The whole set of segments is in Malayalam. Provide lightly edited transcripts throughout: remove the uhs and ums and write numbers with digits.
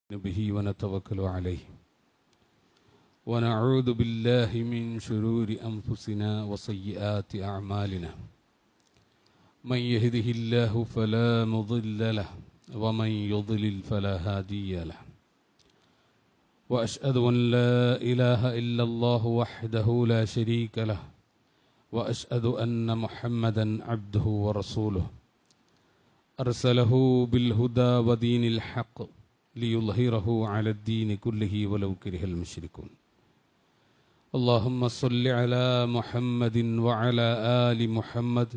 به ونتوكل عليه ونعوذ بالله من شرور أنفسنا وسيئات أعمالنا من يهده الله فلا مضل له ومن يضلل فلا هادي له وأشهد أن لا إله إلا الله وحده لا شريك له وأشهد أن محمدا عبده ورسوله أرسله بالهدى ودين الحق ليظهره على الدين كله ولو كره المشركون اللهم صل على محمد وعلى آل محمد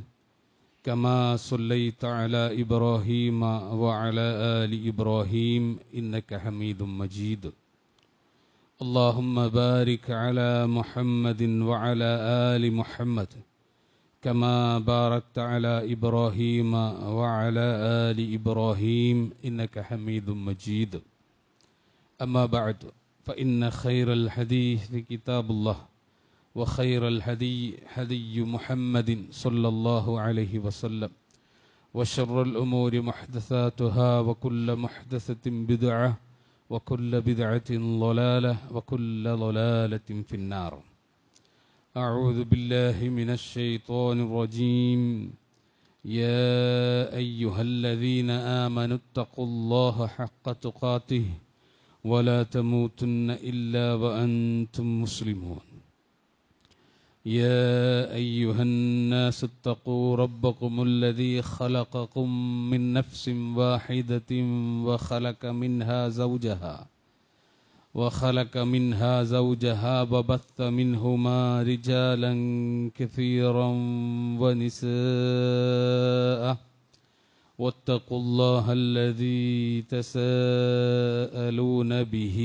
كما صليت على إبراهيم وعلى آل إبراهيم إنك حميد مجيد اللهم بارك على محمد وعلى آل محمد كما باركت على إبراهيم وعلى آل إبراهيم إنك حميد مجيد أما بعد فإن خير الحديث كتاب الله وخير الهدي هدي محمد صلى الله عليه وسلم وشر الأمور محدثاتها وكل محدثة بدعة وكل بدعة ضلالة وكل ضلالة في النار أعوذ بالله من الشيطان الرجيم يا أيها الذين آمنوا اتقوا الله حق تقاته ولا تموتن إلا وأنتم مسلمون يا أيها الناس اتقوا ربكم الذي خلقكم من نفس واحدة وخلق منها زوجها وبث منهما رجالا كثيرا ونساء واتقوا الله الذي تساءلون به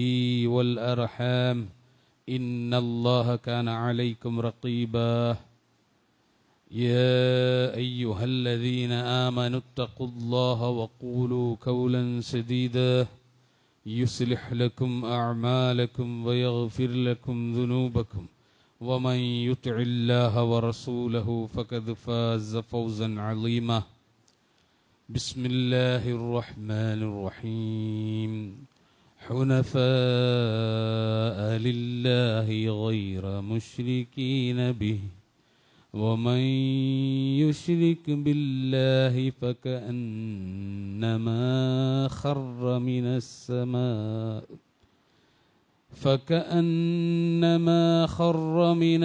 والأرحام إن الله كان عليكم رقيبا يا أيها الذين آمنوا اتقوا الله وقولوا قولا سديدا يصلح لكم أعمالكم ويغفر لكم ذنوبكم ومن يطع الله ورسوله فقد فاز فوزا عظيما بسم الله الرحمن الرحيم حنفاء لله غير مشركين به ومن يشرك بالله فكأنما خر من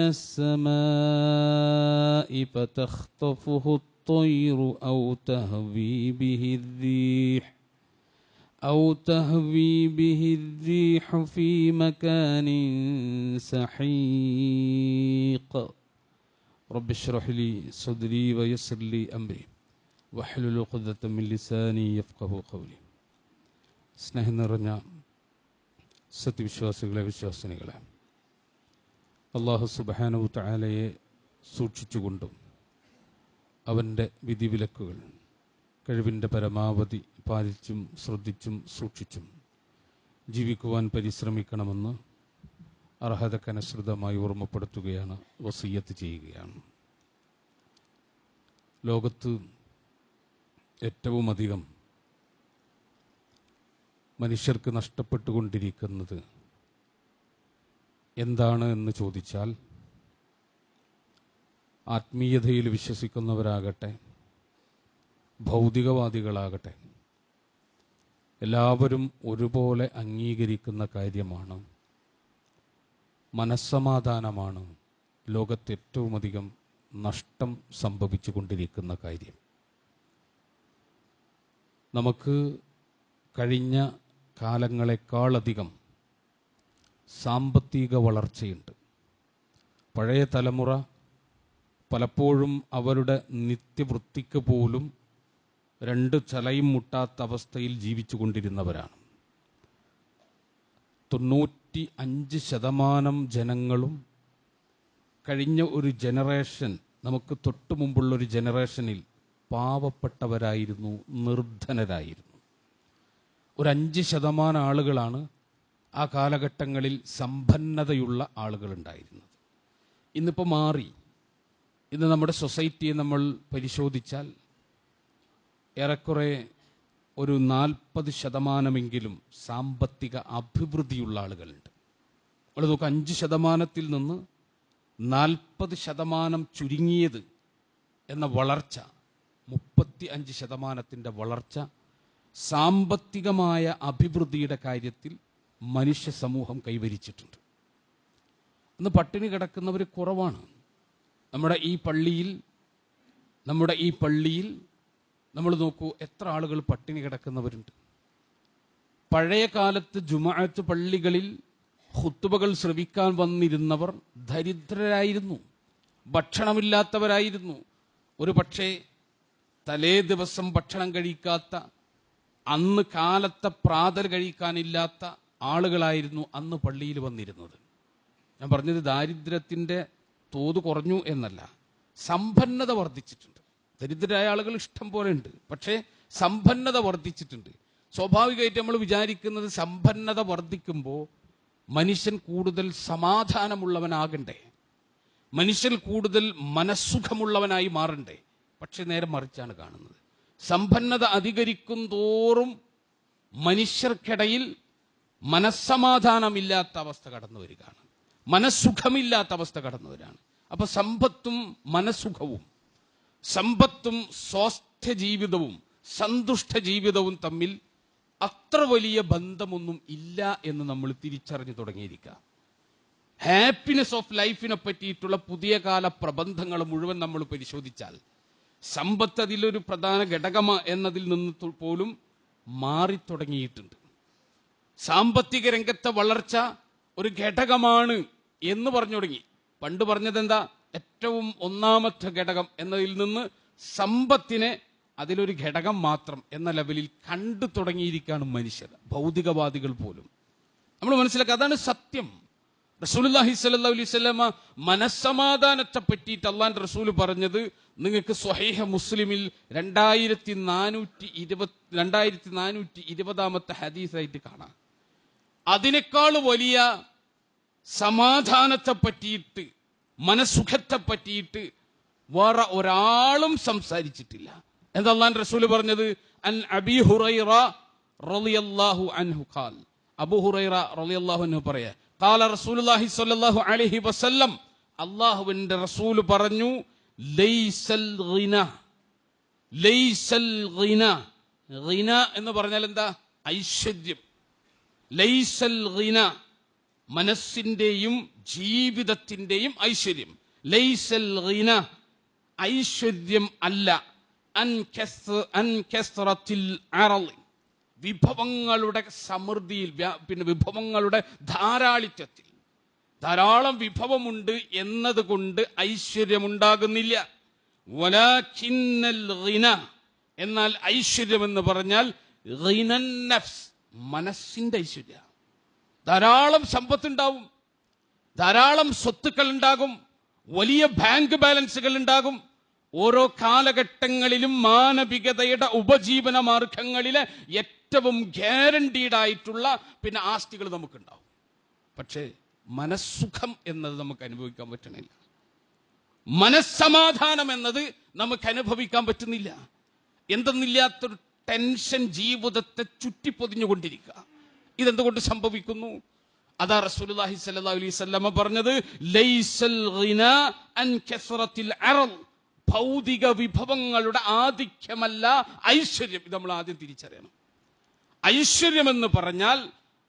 السماء فتخطفه الطير أو تهوي به الريح في مكان سحيق رب اشرح لي صدري ويسر لي أمري واحلل عقدة من لساني يفقهوا قولي സ്നേഹം നിറഞ്ഞ സത്യവിശ്വാസികളെ വിശ്വാസിനികളെ അല്ലാഹു സുബ്ഹാനഹു തആലയെ സൂക്ഷിച്ചുകൊണ്ടും അവൻ്റെ വിധിവിലക്കുകൾ കഴിവിൻ്റെ പരമാവധി പാലിച്ചും ശ്രദ്ധിച്ചും സൂക്ഷിച്ചും ജീവിക്കുവാൻ പരിശ്രമിക്കണമെന്ന് അർഹതക്കനുസൃതമായി ഓർമ്മപ്പെടുത്തുകയാണ്, വസിയ്യത്ത് ചെയ്യുകയാണ്. ലോകത്ത് ഏറ്റവും അധികം മനുഷ്യർക്ക് നഷ്ടപ്പെട്ടുകൊണ്ടിരിക്കുന്നത് എന്താണ് എന്ന് ചോദിച്ചാൽ, ആത്മീയതയിൽ വിശ്വസിക്കുന്നവരാകട്ടെ ഭൗതികവാദികളാകട്ടെ എല്ലാവരും ഒരുപോലെ അംഗീകരിക്കുന്ന കാര്യമാണ്, മനസ്സമാധാനമാണ് ലോകത്ത് ഏറ്റവും അധികം നഷ്ടം സംഭവിച്ചു കൊണ്ടിരിക്കുന്ന കാര്യം. നമുക്ക് കഴിഞ്ഞ കാലങ്ങളെക്കാളധികം സാമ്പത്തിക വളർച്ചയുണ്ട്. പഴയ തലമുറ പലപ്പോഴും അവരുടെ നിത്യവൃത്തിക്ക് പോലും രണ്ട് ചലയും മുട്ടാത്ത അവസ്ഥയിൽ ജീവിച്ചു കൊണ്ടിരുന്നവരാണ്. 95% ജനങ്ങളും കഴിഞ്ഞ ഒരു ജനറേഷൻ, നമുക്ക് തൊട്ടു മുമ്പുള്ളൊരു ജനറേഷനിൽ പാവപ്പെട്ടവരായിരുന്നു, നിർധനരായിരുന്നു. ഒരു 5% ആളുകളാണ് ആ കാലഘട്ടങ്ങളിൽ സമ്പന്നതയുള്ള ആളുകളുണ്ടായിരുന്നത്. ഇന്നിപ്പോൾ മാറി. ഇന്ന് നമ്മുടെ സൊസൈറ്റിയെ നമ്മൾ പരിശോധിച്ചാൽ ഏറെക്കുറെ ഒരു 40% സാമ്പത്തിക അഭിവൃദ്ധിയുള്ള ആളുകളുണ്ട്. നമ്മൾ നോക്കുക, 5% നിന്ന് 40% ചുരുങ്ങിയത് എന്ന വളർച്ച, 35% വളർച്ച സാമ്പത്തികമായ അഭിവൃദ്ധിയുടെ കാര്യത്തിൽ മനുഷ്യ സമൂഹം കൈവരിച്ചിട്ടുണ്ട്. ഇന്ന് പട്ടിണി കിടക്കുന്നവർ കുറവാണ്. നമ്മുടെ ഈ പള്ളിയിൽ നമ്മൾ നോക്കൂ, എത്ര ആളുകൾ പട്ടിണി കിടക്കുന്നവരുണ്ട്. പഴയ കാലത്ത് ജുമുഅത്ത് പള്ളികളിൽ ഖുത്ബകൾ ശ്രവിക്കാൻ വന്നിരുന്നവർ ദരിദ്രരായിരുന്നു, ഭക്ഷണമില്ലാത്തവരായിരുന്നു. ഒരു പക്ഷേ തലേ ദിവസം ഭക്ഷണം കഴിക്കാത്ത, അന്ന് കാലത്തെ പ്രാതൽ കഴിക്കാനില്ലാത്ത ആളുകളായിരുന്നു അന്ന് പള്ളിയിൽ വന്നിരുന്നത്. ഞാൻ പറഞ്ഞത് ദാരിദ്ര്യത്തിൻ്റെ തോത് കുറഞ്ഞു എന്നല്ല, സമ്പന്നത വർദ്ധിച്ചിട്ടുണ്ട്. ദരിദ്രരായ ആളുകൾ ഇഷ്ടം പോലെ ഉണ്ട്, പക്ഷേ സമ്പന്നത വർദ്ധിച്ചിട്ടുണ്ട്. സ്വാഭാവികമായിട്ട് നമ്മൾ വിചാരിക്കുന്നത് സമ്പന്നത വർദ്ധിക്കുമ്പോൾ മനുഷ്യൻ കൂടുതൽ സമാധാനമുള്ളവനാകണ്ടേ, മനുഷ്യൻ കൂടുതൽ മനസ്സുഖമുള്ളവനായി മാറണ്ടേ. പക്ഷെ നേരെ മറിച്ചാണ് കാണുന്നത്. സമ്പന്നത അധികരിക്കും തോറും മനുഷ്യർക്കിടയിൽ മനസ്സമാധാനമില്ലാത്ത അവസ്ഥ കടന്നു വരികയാണ്, മനസ്സുഖമില്ലാത്ത അവസ്ഥ കടന്നു വരികയാണ്. അപ്പൊ സമ്പത്തും മനസ്സുഖവും, സമ്പത്തും സ്വാസ്ഥ്യ ജീവിതവും സന്തുഷ്ട ജീവിതവും തമ്മിൽ അത്ര വലിയ ബന്ധമൊന്നും ഇല്ല എന്ന് നമ്മൾ തിരിച്ചറിഞ്ഞു തുടങ്ങിയിരിക്കുക. ഹാപ്പിനെസ് ഓഫ് ലൈഫിനെ പറ്റിയിട്ടുള്ള പുതിയ കാല പ്രബന്ധങ്ങൾ മുഴുവൻ നമ്മൾ പരിശോധിച്ചാൽ സമ്പത്ത് അതിലൊരു പ്രധാന ഘടകമ എന്നതിൽ നിന്ന് പോലും മാറിത്തുടങ്ങിയിട്ടുണ്ട്. സാമ്പത്തിക രംഗത്തെ വളർച്ച ഒരു ഘടകമാണ് എന്ന് പറഞ്ഞു തുടങ്ങി. പണ്ട് പറഞ്ഞത് എന്താ? ഏറ്റവും ഒന്നാമത്തെ ഘടകം എന്നതിൽ നിന്ന് സമ്പത്തിനെ അതിലൊരു ഘടകം മാത്രം എന്ന ലെവലിൽ കണ്ടു തുടങ്ങിയിരിക്കുകയാണ് മനുഷ്യർ, ഭൗതികവാദികൾ പോലും. നമ്മൾ മനസ്സിലാക്കുക, അതാണ് സത്യം. റസൂലുള്ളാഹി സ്വല്ലല്ലാഹു അലൈഹി വസല്ലമ മനസ്സമാധാനത്തെ പറ്റിയിട്ട് അള്ളാന്റെ റസൂൽ പറഞ്ഞത് നിങ്ങൾക്ക് സ്വഹീഹ് മുസ്ലിമിൽ 2420 ഹദീസായിട്ട് കാണാം. അതിനേക്കാൾ വലിയ സമാധാനത്തെ പറ്റിയിട്ട്, മനസുഖത്തെ പറ്റിയിട്ട് വേറെ ഒരാളും സംസാരിച്ചിട്ടില്ല. എന്താ അള്ളാന്റെ റസൂൽ പറഞ്ഞത്? അൻ അബീ ഹുറൈറ റളിയല്ലാഹു അൻഹു ഖാൽ, അബൂ ഹുറൈറ റളിയല്ലാഹു അൻഹു പറയാ, ഖാല റസൂലുള്ളാഹി സ്വല്ലല്ലാഹു അലൈഹി വസല്ലം, അല്ലാഹുവിന്റെ റസൂൽ പറഞ്ഞു, ലൈസൽ ഗിന, ലൈസൽ ഗിന, ഗിന എന്ന് പറഞ്ഞാൽ എന്താ? ഐശ്വര്യം. ലൈസൽ ഗിന, മനസ്സിന്റെയും ജീവിതത്തിന്റെയും ഐശ്വര്യം. ലൈസൽ ഗിന, ഐശ്വര്യം അല്ല, അൻ കസ്റത്തിൽ അറളി, വിഭവങ്ങളുടെ സമൃദ്ധിയിൽ, പിന്നെ വിഭവങ്ങളുടെ ധാരാളിത്വത്തിൽ. ധാരാളം വിഭവമുണ്ട് എന്നതുകൊണ്ട് ഐശ്വര്യമുണ്ടാകുന്നില്ല. വലാകിന്നൽ ഗിന, എന്നാൽ ഐശ്വര്യം എന്ന് പറഞ്ഞാൽ ഗിനൻ നഫ്സ്, മനസ്സിന്റെ ഐശ്വര്യ. ധാരാളം സമ്പത്തുണ്ടാവും, ധാരാളം സ്വത്തുക്കൾ ഉണ്ടാകും, വലിയ ബാങ്ക് ബാലൻസുകൾ ഉണ്ടാകും. ഓരോ കാലഘട്ടങ്ങളിലും മാനവികതയുടെ ഉപജീവന മാർഗങ്ങളിലെ ഏറ്റവും ഗ്യാരണ്ടീഡ് ആയിട്ടുള്ള പിന്നെ ആസ്തികൾ നമുക്കുണ്ടാവും. പക്ഷേ മനസ്സുഖം എന്നത് നമുക്ക് അനുഭവിക്കാൻ പറ്റണില്ല, മനസ്സമാധാനം എന്നത് നമുക്ക് അനുഭവിക്കാൻ പറ്റുന്നില്ല. എന്തെന്നില്ലാത്തൊരു ടെൻഷൻ ജീവിതത്തെ ചുറ്റിപ്പൊതിഞ്ഞുകൊണ്ടിരിക്കുക. ഇതെന്തുകൊണ്ട് സംഭവിക്കുന്നു? അതാ റസൂലുള്ളാഹി സ്വല്ലല്ലാഹു അലൈഹി വസല്ലമ പറഞ്ഞത്, ലൈസൽ ഗിന അൻ കസ്റത്തിൽ അറൾ, ഭൗതിക വിഭവങ്ങളുടെ ആധിക്യമല്ല ഐശ്വര്യം. ഇത് നമ്മൾ ആദ്യം തിരിച്ചറിയണം. ഐശ്വര്യം എന്ന് പറഞ്ഞാൽ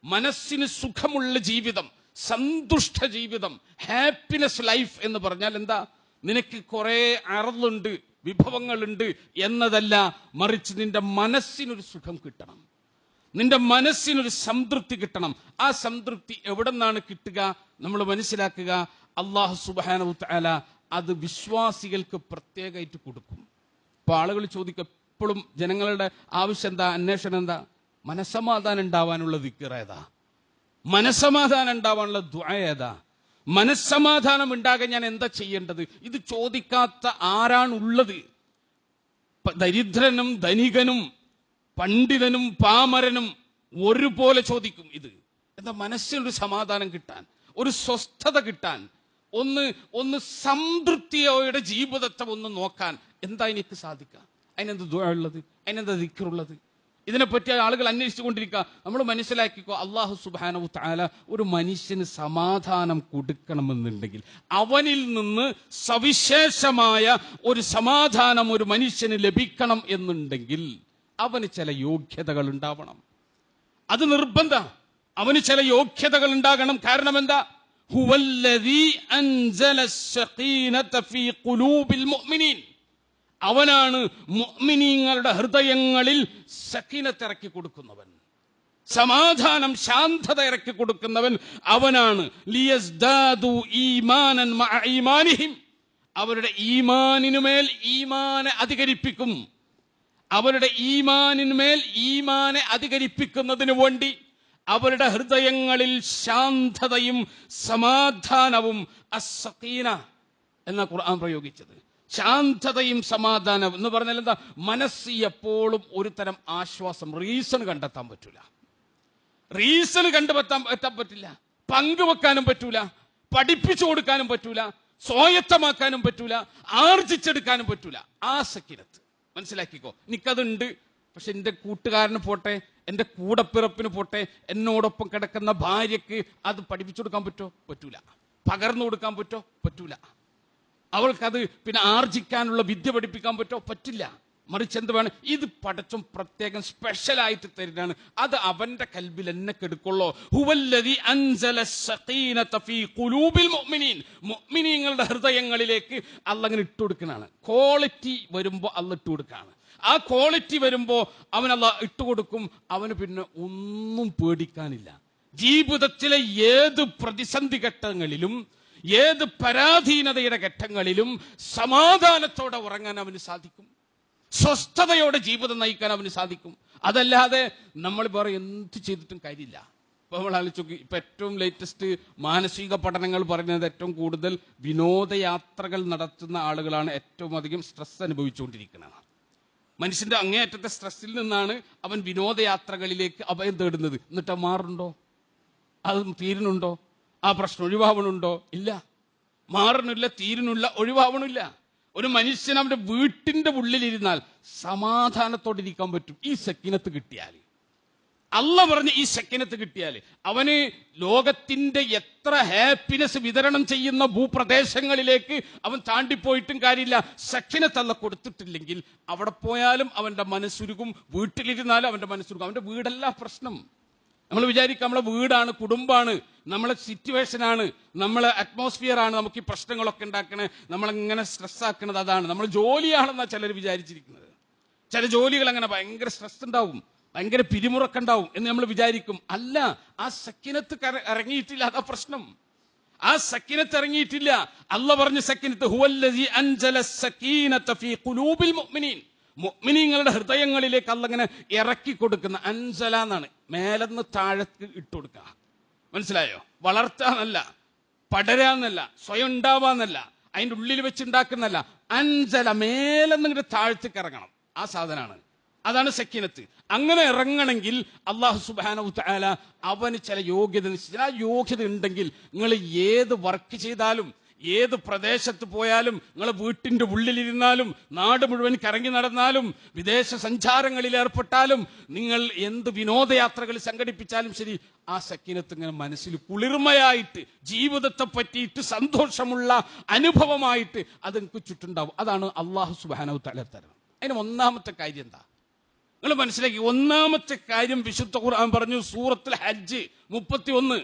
മനസ്സിന് സുഖമുള്ള ജീവിതം, സന്തുഷ്ട ജീവിതം, ഹാപ്പിനെസ് ലൈഫ് എന്ന് പറഞ്ഞാൽ എന്താ? നിനക്ക് കുറെ അറളുണ്ട്, വിഭവങ്ങളുണ്ട് എന്നതല്ല, മറിച്ച് നിന്റെ മനസ്സിനൊരു സുഖം കിട്ടണം, നിന്റെ മനസ്സിനൊരു സംതൃപ്തി കിട്ടണം. ആ സംതൃപ്തി എവിടെ നിന്നാണ് കിട്ടുക? നമ്മൾ മനസ്സിലാക്കുക, അല്ലാഹു സുബ്ഹാനഹു തആല അത് വിശ്വാസികൾക്ക് പ്രത്യേകമായിട്ട് കൊടുക്കും. ഇപ്പൊ ആളുകൾ ചോദിക്കും, എപ്പോഴും ജനങ്ങളുടെ ആവശ്യം എന്താ, അന്വേഷണം എന്താ? മനസ്സമാധാനം ഉണ്ടാവാനുള്ള ദിക്ർ ഏതാ? മനസ്സമാധാനം ഉണ്ടാവാനുള്ള ദുആ ഏതാ? മനസ്സമാധാനം ഉണ്ടാകാൻ ഞാൻ എന്താ ചെയ്യേണ്ടത്? ഇത് ചോദിക്കാത്ത ആരാണുള്ളത്? ദരിദ്രനും ധനികനും പണ്ഡിതനും പാമരനും ഒരുപോലെ ചോദിക്കും ഇത്. എന്താ? മനസ്സിനൊരു സമാധാനം കിട്ടാൻ, ഒരു സ്വസ്ഥത കിട്ടാൻ, ഒന്ന് സംതൃപ്തിയോടെ ജീവിതത്തെ ഒന്ന് നോക്കാൻ എന്താ എനിക്ക് സാധിക്കുക? അതിനെന്ത് ദുആ ഉള്ളത്? അതിനെന്താ ദിക്റുള്ളത്? ഇതിനെപ്പറ്റി ആളുകൾ അന്വേഷിച്ചു കൊണ്ടിരിക്കുക. നമ്മൾ മനസ്സിലാക്കിക്കോ, അല്ലാഹു സുബ്ഹാനഹു തആല ഒരു മനുഷ്യന് സമാധാനം കൊടുക്കണമെന്നുണ്ടെങ്കിൽ, അവനിൽ നിന്ന് സവിശേഷമായ ഒരു സമാധാനം ഒരു മനുഷ്യന് ലഭിക്കണം എന്നുണ്ടെങ്കിൽ അവന് ചില യോഗ്യതകൾ ഉണ്ടാവണം. അത് നിർബന്ധം. അവന് ചില യോഗ്യതകൾ ഉണ്ടാകണം. കാരണം എന്താ? ഹുവല്ലദീ അൻസല അസ്സഖീനത ഫീ ഖുലൂബിൽ മുഅ്മിനീൻ. അവനാണ് മുഅ്മിനീങ്ങളുടെ ഹൃദയങ്ങളിൽ സക്കീനത്ത് ഇറക്കി കൊടുക്കുന്നവൻ, സമാധാനം, ശാന്തത ഇറക്കി കൊടുക്കുന്നവൻ അവനാണ്. ലിയസ്ദാദു ഈമാനൻ മഅ ഈമാനിഹിം. അവരുടെ ഈമാനിനുമേൽ ഈമാനെ അധികരിപ്പിക്കും. അവരുടെ ഈമാനിന്മേൽ ഈമാനെ അധികരിപ്പിക്കുന്നതിന് വേണ്ടി അവരുടെ ഹൃദയങ്ങളിൽ ശാന്തതയും സമാധാനവും, അസ്സഖീന എന്ന ഖുർആൻ പ്രയോഗിച്ചത്. ശാന്തതയും സമാധാനവും എന്ന് പറഞ്ഞാൽ എന്താ? മനസ്സ് എപ്പോഴും ഒരു തരം ആശ്വാസം, റീസൺ കണ്ടെത്താൻ പറ്റൂല. റീസൺ കണ്ടെത്താൻ പറ്റില്ല. പങ്കുവെക്കാനും പറ്റൂല, പഠിപ്പിച്ചു കൊടുക്കാനും പറ്റൂല, സ്വായത്തമാക്കാനും പറ്റൂല, ആർജിച്ചെടുക്കാനും പറ്റൂല. ആ സക്കീനത്ത് മനസ്സിലാക്കിക്കോ. എനിക്കതുണ്ട്, പക്ഷെ എൻ്റെ കൂട്ടുകാരന് പോട്ടെ, എൻ്റെ കൂടപ്പിറപ്പിന് പോട്ടെ, എന്നോടൊപ്പം കിടക്കുന്ന ഭാര്യക്ക് അത് പഠിപ്പിച്ചു കൊടുക്കാൻ പറ്റൂല. പകർന്നു കൊടുക്കാൻ പറ്റൂല. അവൾക്കത് പിന്നെ ആർജിക്കാനുള്ള വിദ്യ പഠിപ്പിക്കാൻ പറ്റില്ല. മറിച്ച് എന്ത് വേണം? ഇത് പടച്ചും പ്രത്യേകം സ്പെഷ്യലായിട്ട് തരുന്നതാണ്. അത് അവന്റെ കൽബിൽ എന്നെ കെടുക്കുള്ളൂ. ഹുവല്ലദീ അൻസല അസ്സഖീനത ഫീ ഖുലൂബിൽ മുഅ്മിനീൻ. മുഅ്മിനീങ്ങളുടെ ഹൃദയങ്ങളിലേക്ക് അല്ലാഹ് ഇങ്ങനെ ഇട്ടു കൊടുക്കുന്നതാണ്. ക്വാളിറ്റി വരുമ്പോൾ അല്ലാഹ് ഇട്ടു കൊടുക്കുകയാണ്. ആ ക്വാളിറ്റി വരുമ്പോൾ അവൻ അല്ലാഹ് ഇട്ടുകൊടുക്കും. അവന് പിന്നെ ഒന്നും പേടിക്കാനില്ല. ജീവിതത്തിലെ ഏത് പ്രതിസന്ധി ഘട്ടങ്ങളിലും, ഏത് പരാധീനതയുടെ ഘട്ടങ്ങളിലും സമാധാനത്തോടെ ഉറങ്ങാൻ അവന് സാധിക്കും. സ്വസ്ഥതയോടെ ജീവിതം നയിക്കാൻ അവന് സാധിക്കും. അതല്ലാതെ നമ്മൾ വേറെ എന്ത് ചെയ്തിട്ടും കാര്യമില്ല. ഇപ്പൊ നമ്മൾ ആലോചിച്ച് നോക്കി, ഇപ്പൊ ഏറ്റവും ലേറ്റസ്റ്റ് മാനസിക പഠനങ്ങൾ പറയുന്നത് ഏറ്റവും കൂടുതൽ വിനോദയാത്രകൾ നടത്തുന്ന ആളുകളാണ് ഏറ്റവും അധികം സ്ട്രെസ് അനുഭവിച്ചുകൊണ്ടിരിക്കുന്നത്. മനുഷ്യന്റെ അങ്ങേയറ്റത്തെ സ്ട്രെസ്സിൽ നിന്നാണ് അവൻ വിനോദയാത്രകളിലേക്ക് അഭയം തേടുന്നത്. എന്നിട്ട് മാറുന്നുണ്ടോ? അത് തീരുന്നുണ്ടോ? ആ പ്രശ്നം ഒഴിവാവണുണ്ടോ? ഇല്ല, മാറണില്ല, തീരുന്നില്ല, ഒഴിവാവണില്ല. ഒരു മനുഷ്യൻ അവന്റെ വീട്ടിന്റെ ഉള്ളിലിരുന്നാൽ സമാധാനത്തോടെ ഇരിക്കാൻ പറ്റും. ഈ സക്കീനത്ത് കിട്ടിയാൽ, അല്ലാഹ് പറഞ്ഞ ഈ സക്കീനത്ത് കിട്ടിയാൽ, അവന് ലോകത്തിന്റെ എത്ര ഹാപ്പിനെസ് വിതരണം ചെയ്യുന്ന ഭൂപ്രദേശങ്ങളിലേക്ക് അവൻ താണ്ടിപ്പോയിട്ടും കാര്യമില്ല. സക്കീനത്ത് അല്ലാഹ് കൊടുത്തിട്ടില്ലെങ്കിൽ അവിടെ പോയാലും അവന്റെ മനസ്സുരുകും, വീട്ടിലിരുന്നാലും അവന്റെ മനസ്സുരുകും. അവന്റെ വീടല്ല പ്രശ്നം. നമ്മൾ വിചാരിക്കുക നമ്മളെ വീടാണ്, കുടുംബമാണ്, നമ്മളെ സിറ്റുവേഷനാണ്, നമ്മളെ അറ്റ്മോസ്ഫിയർ ആണ് നമുക്ക് ഈ പ്രശ്നങ്ങളൊക്കെ ഉണ്ടാക്കണേ, നമ്മളെങ്ങനെ സ്ട്രെസ് ആക്കുന്നത് അതാണ്, നമ്മൾ ജോലിയാണെന്നാണ് ചിലർ വിചാരിച്ചിരിക്കുന്നത്. ചില ജോലികൾ അങ്ങനെ ഭയങ്കര സ്ട്രെസ് ഉണ്ടാവും, ഭയങ്കര പിരിമുറക്കുണ്ടാവും എന്ന് നമ്മൾ വിചാരിക്കും. അല്ല, ആ സക്കീനത്ത് ഇറങ്ങിയിട്ടില്ല, അതാ പ്രശ്നം. ആ സക്കീനത്ത് ഇറങ്ങിയിട്ടില്ല. അല്ലാഹ് പറഞ്ഞ സക്കീനത്ത് ഹുവല്ലദീ അൻസല അസ്സകീനത ഫീ ഖുലൂബിൽ മുഅ്മിനീൻ. മുഅ്മിനീങ്ങളുടെ ഹൃദയങ്ങളിലേക്ക് അല്ലാഹ് ഇങ്ങനെ ഇറക്കി കൊടുക്കുന്ന, അൻസല എന്നാണ്, മേലെന്ന് താഴേക്ക് ഇട്ടുകൊടുക്കുക. മനസ്സിലായോ? വളർത്താന്നല്ല, പടരാന്നല്ല, സ്വയം ഉണ്ടാവാന്നല്ല, അതിൻ്റെ ഉള്ളിൽ വെച്ചുണ്ടാക്കുന്നല്ല. അൻസല, മേലെന്നിങ്ങനെ താഴത്തേക്ക് ഇറങ്ങണം. ആ സാധനമാണ്, അതാണ് സക്കീനത്ത്. അങ്ങനെ ഇറങ്ങണമെങ്കിൽ അല്ലാഹു സുബ്ഹാനഹു തആല അവന് ചില യോഗ്യത നിശ്ചയിച്ചു. ആ യോഗ്യത ഉണ്ടെങ്കിൽ നിങ്ങൾ ഏത് വർക്ക് ചെയ്താലും, ഏത് പ്രദേശത്ത് പോയാലും, നിങ്ങൾ വീട്ടിന്റെ ഉള്ളിലിരുന്നാലും, നാട് മുഴുവൻ കറങ്ങി നടന്നാലും, വിദേശ സഞ്ചാരങ്ങളിൽ ഏർപ്പെട്ടാലും, നിങ്ങൾ എന്ത് വിനോദയാത്രകൾ സംഘടിപ്പിച്ചാലും ശരി, ആ സക്കീനത്ത് ഇങ്ങനെ മനസ്സിൽ കുളിർമയായിട്ട്, ജീവിതത്തെ പറ്റിയിട്ട് സന്തോഷമുള്ള അനുഭവമായിട്ട് അത് നിങ്ങൾക്ക് ചുറ്റുണ്ടാവും. അതാണ് അല്ലാഹു സുബ്ഹാനഹു തആല തരുന്നത്. അതിന് ഒന്നാമത്തെ കാര്യം എന്താ നിങ്ങൾ മനസ്സിലാക്കി? ഒന്നാമത്തെ കാര്യം വിശുദ്ധ ഖുർആൻ പറഞ്ഞു, സൂറത്തുൽ ഹജ്ജ് 31.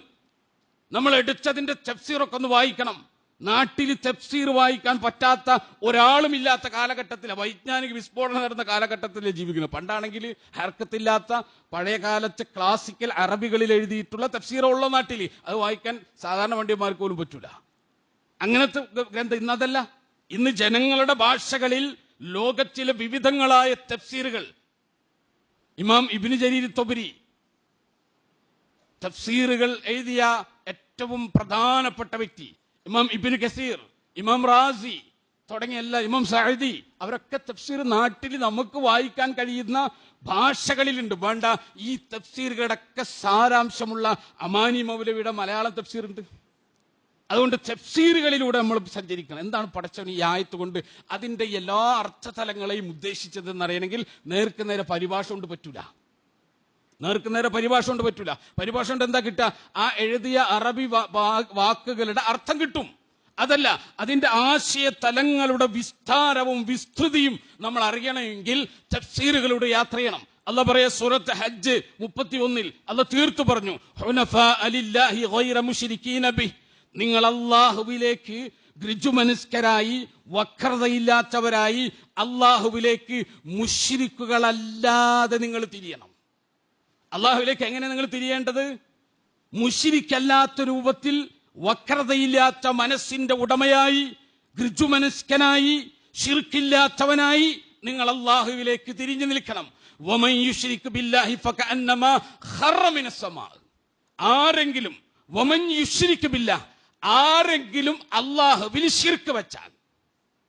നമ്മൾ എടുത്തതിന്റെ തഫ്സീറൊക്കെ ഒന്ന് വായിക്കണം. നാട്ടിൽ തഫ്സീർ വായിക്കാൻ പറ്റാത്ത ഒരാളും ഇല്ലാത്ത കാലഘട്ടത്തിൽ, വൈജ്ഞാനിക വിസ്ഫോടനം നടന്ന കാലഘട്ടത്തിൽ ജീവിക്കുന്നത്. പണ്ടാണെങ്കിൽ ഹർക്കത്തില്ലാത്ത പഴയ കാലത്തെ ക്ലാസിക്കൽ അറബികളിൽ എഴുതിയിട്ടുള്ള തഫ്സീറുള്ള നാട്ടിൽ അത് വായിക്കാൻ സാധാരണ വണ്ടിയന്മാർക്ക് പോലും പറ്റൂല. അങ്ങനത്തെ ഗ്രന്ഥം ഇന്നതല്ല. ഇന്ന് ജനങ്ങളുടെ ഭാഷകളിൽ ലോകത്തിലെ വിവിധങ്ങളായ തഫ്സീറുകൾ, ഇമാം ഇബ്നു ജരീർ തൊബരി തഫ്സീറുകൾ എഴുതിയ ഏറ്റവും പ്രധാനപ്പെട്ട വ്യക്തി, ഇമാം ഇബ്നു കസീർ, ഇമാം റാസി തുടങ്ങിയ എല്ലാ, ഇമാം സഅദി, അവരൊക്കെ തഫ്സീർ നാട്ടിൽ നമുക്ക് വായിക്കാൻ കഴിയുന്ന ഭാഷകളിലുണ്ട്. വേണ്ട, ഈ തഫ്സീറുകളുടെയൊക്കെ സാരാംശമുള്ള അമാനി മൗലവിയുടെ മലയാളം തഫ്സീർ ഉണ്ട്. അതുകൊണ്ട് തഫ്സീറുകളിലൂടെ നമ്മൾ സഞ്ചരിക്കണം. എന്താണ് പടച്ചവൻ ഈ ആയത്ത് കൊണ്ട് അതിന്റെ എല്ലാ അർത്ഥതലങ്ങളെയും ഉദ്ദേശിച്ചതെന്ന് അറിയണമെങ്കിൽ നേർക്ക് നേരെ പരിഭാഷ കൊണ്ട് പറ്റൂല. നേർക്ക് നേരെ പരിഭാഷ കൊണ്ട് പറ്റൂല. പരിഭാഷ കൊണ്ട് എന്താ കിട്ടുക? ആ എഴുതിയ അറബി വാക്കുകളുടെ അർത്ഥം കിട്ടും. അതല്ല, അതിന്റെ ആശയ തലങ്ങളുടെ വിസ്താരവും വിസ്തൃതിയും നമ്മൾ അറിയണമെങ്കിൽ തഫ്സീറുകളുടെ യാത്ര ചെയ്യണം. അല്ലാഹ് പറയാ സൂറത്ത് ഹജ്ജ് 31 അല്ലാഹ് തീർത്തു പറഞ്ഞു, ഹുനഫാ ലില്ലാഹി ഗൈറ മുശ്രിക്കീന ബിഹി, നിങ്ങൾ അല്ലാഹുവിലേക്ക് ഋജുമനസ്കരായി വക്രതയില്ലാത്തവരായി അല്ലാഹുവിലേക്ക് മുശ്രിക്കുകളല്ലാതെ നിങ്ങൾ തിരിയണം. അല്ലാഹുവിലേക്ക് എങ്ങനെ നിങ്ങൾ തിരിയേണ്ടത്? മുശ്രിക്കല്ലാത്ത രൂപത്തിൽ, വക്രതയില്ലാത്ത മനസ്സിന്റെ ഉടമയായി, ഋജുമനസ്കനായി, ശിർക്കില്ലാത്തവനായി നിങ്ങൾ അല്ലാഹുവിലേക്ക് തിരിഞ്ഞു നിൽക്കണം. വമൻ യുശ്രിക് ബില്ലാഹി ഫകഅന്നമാ ഖറ മിനസ് സമാ. ആരെങ്കിലും വമൻ യുശ്രിക് ബില്ലാഹ്, ആരെങ്കിലും അല്ലാഹുവിൽ ശിർക്ക് വെച്ചാൽ,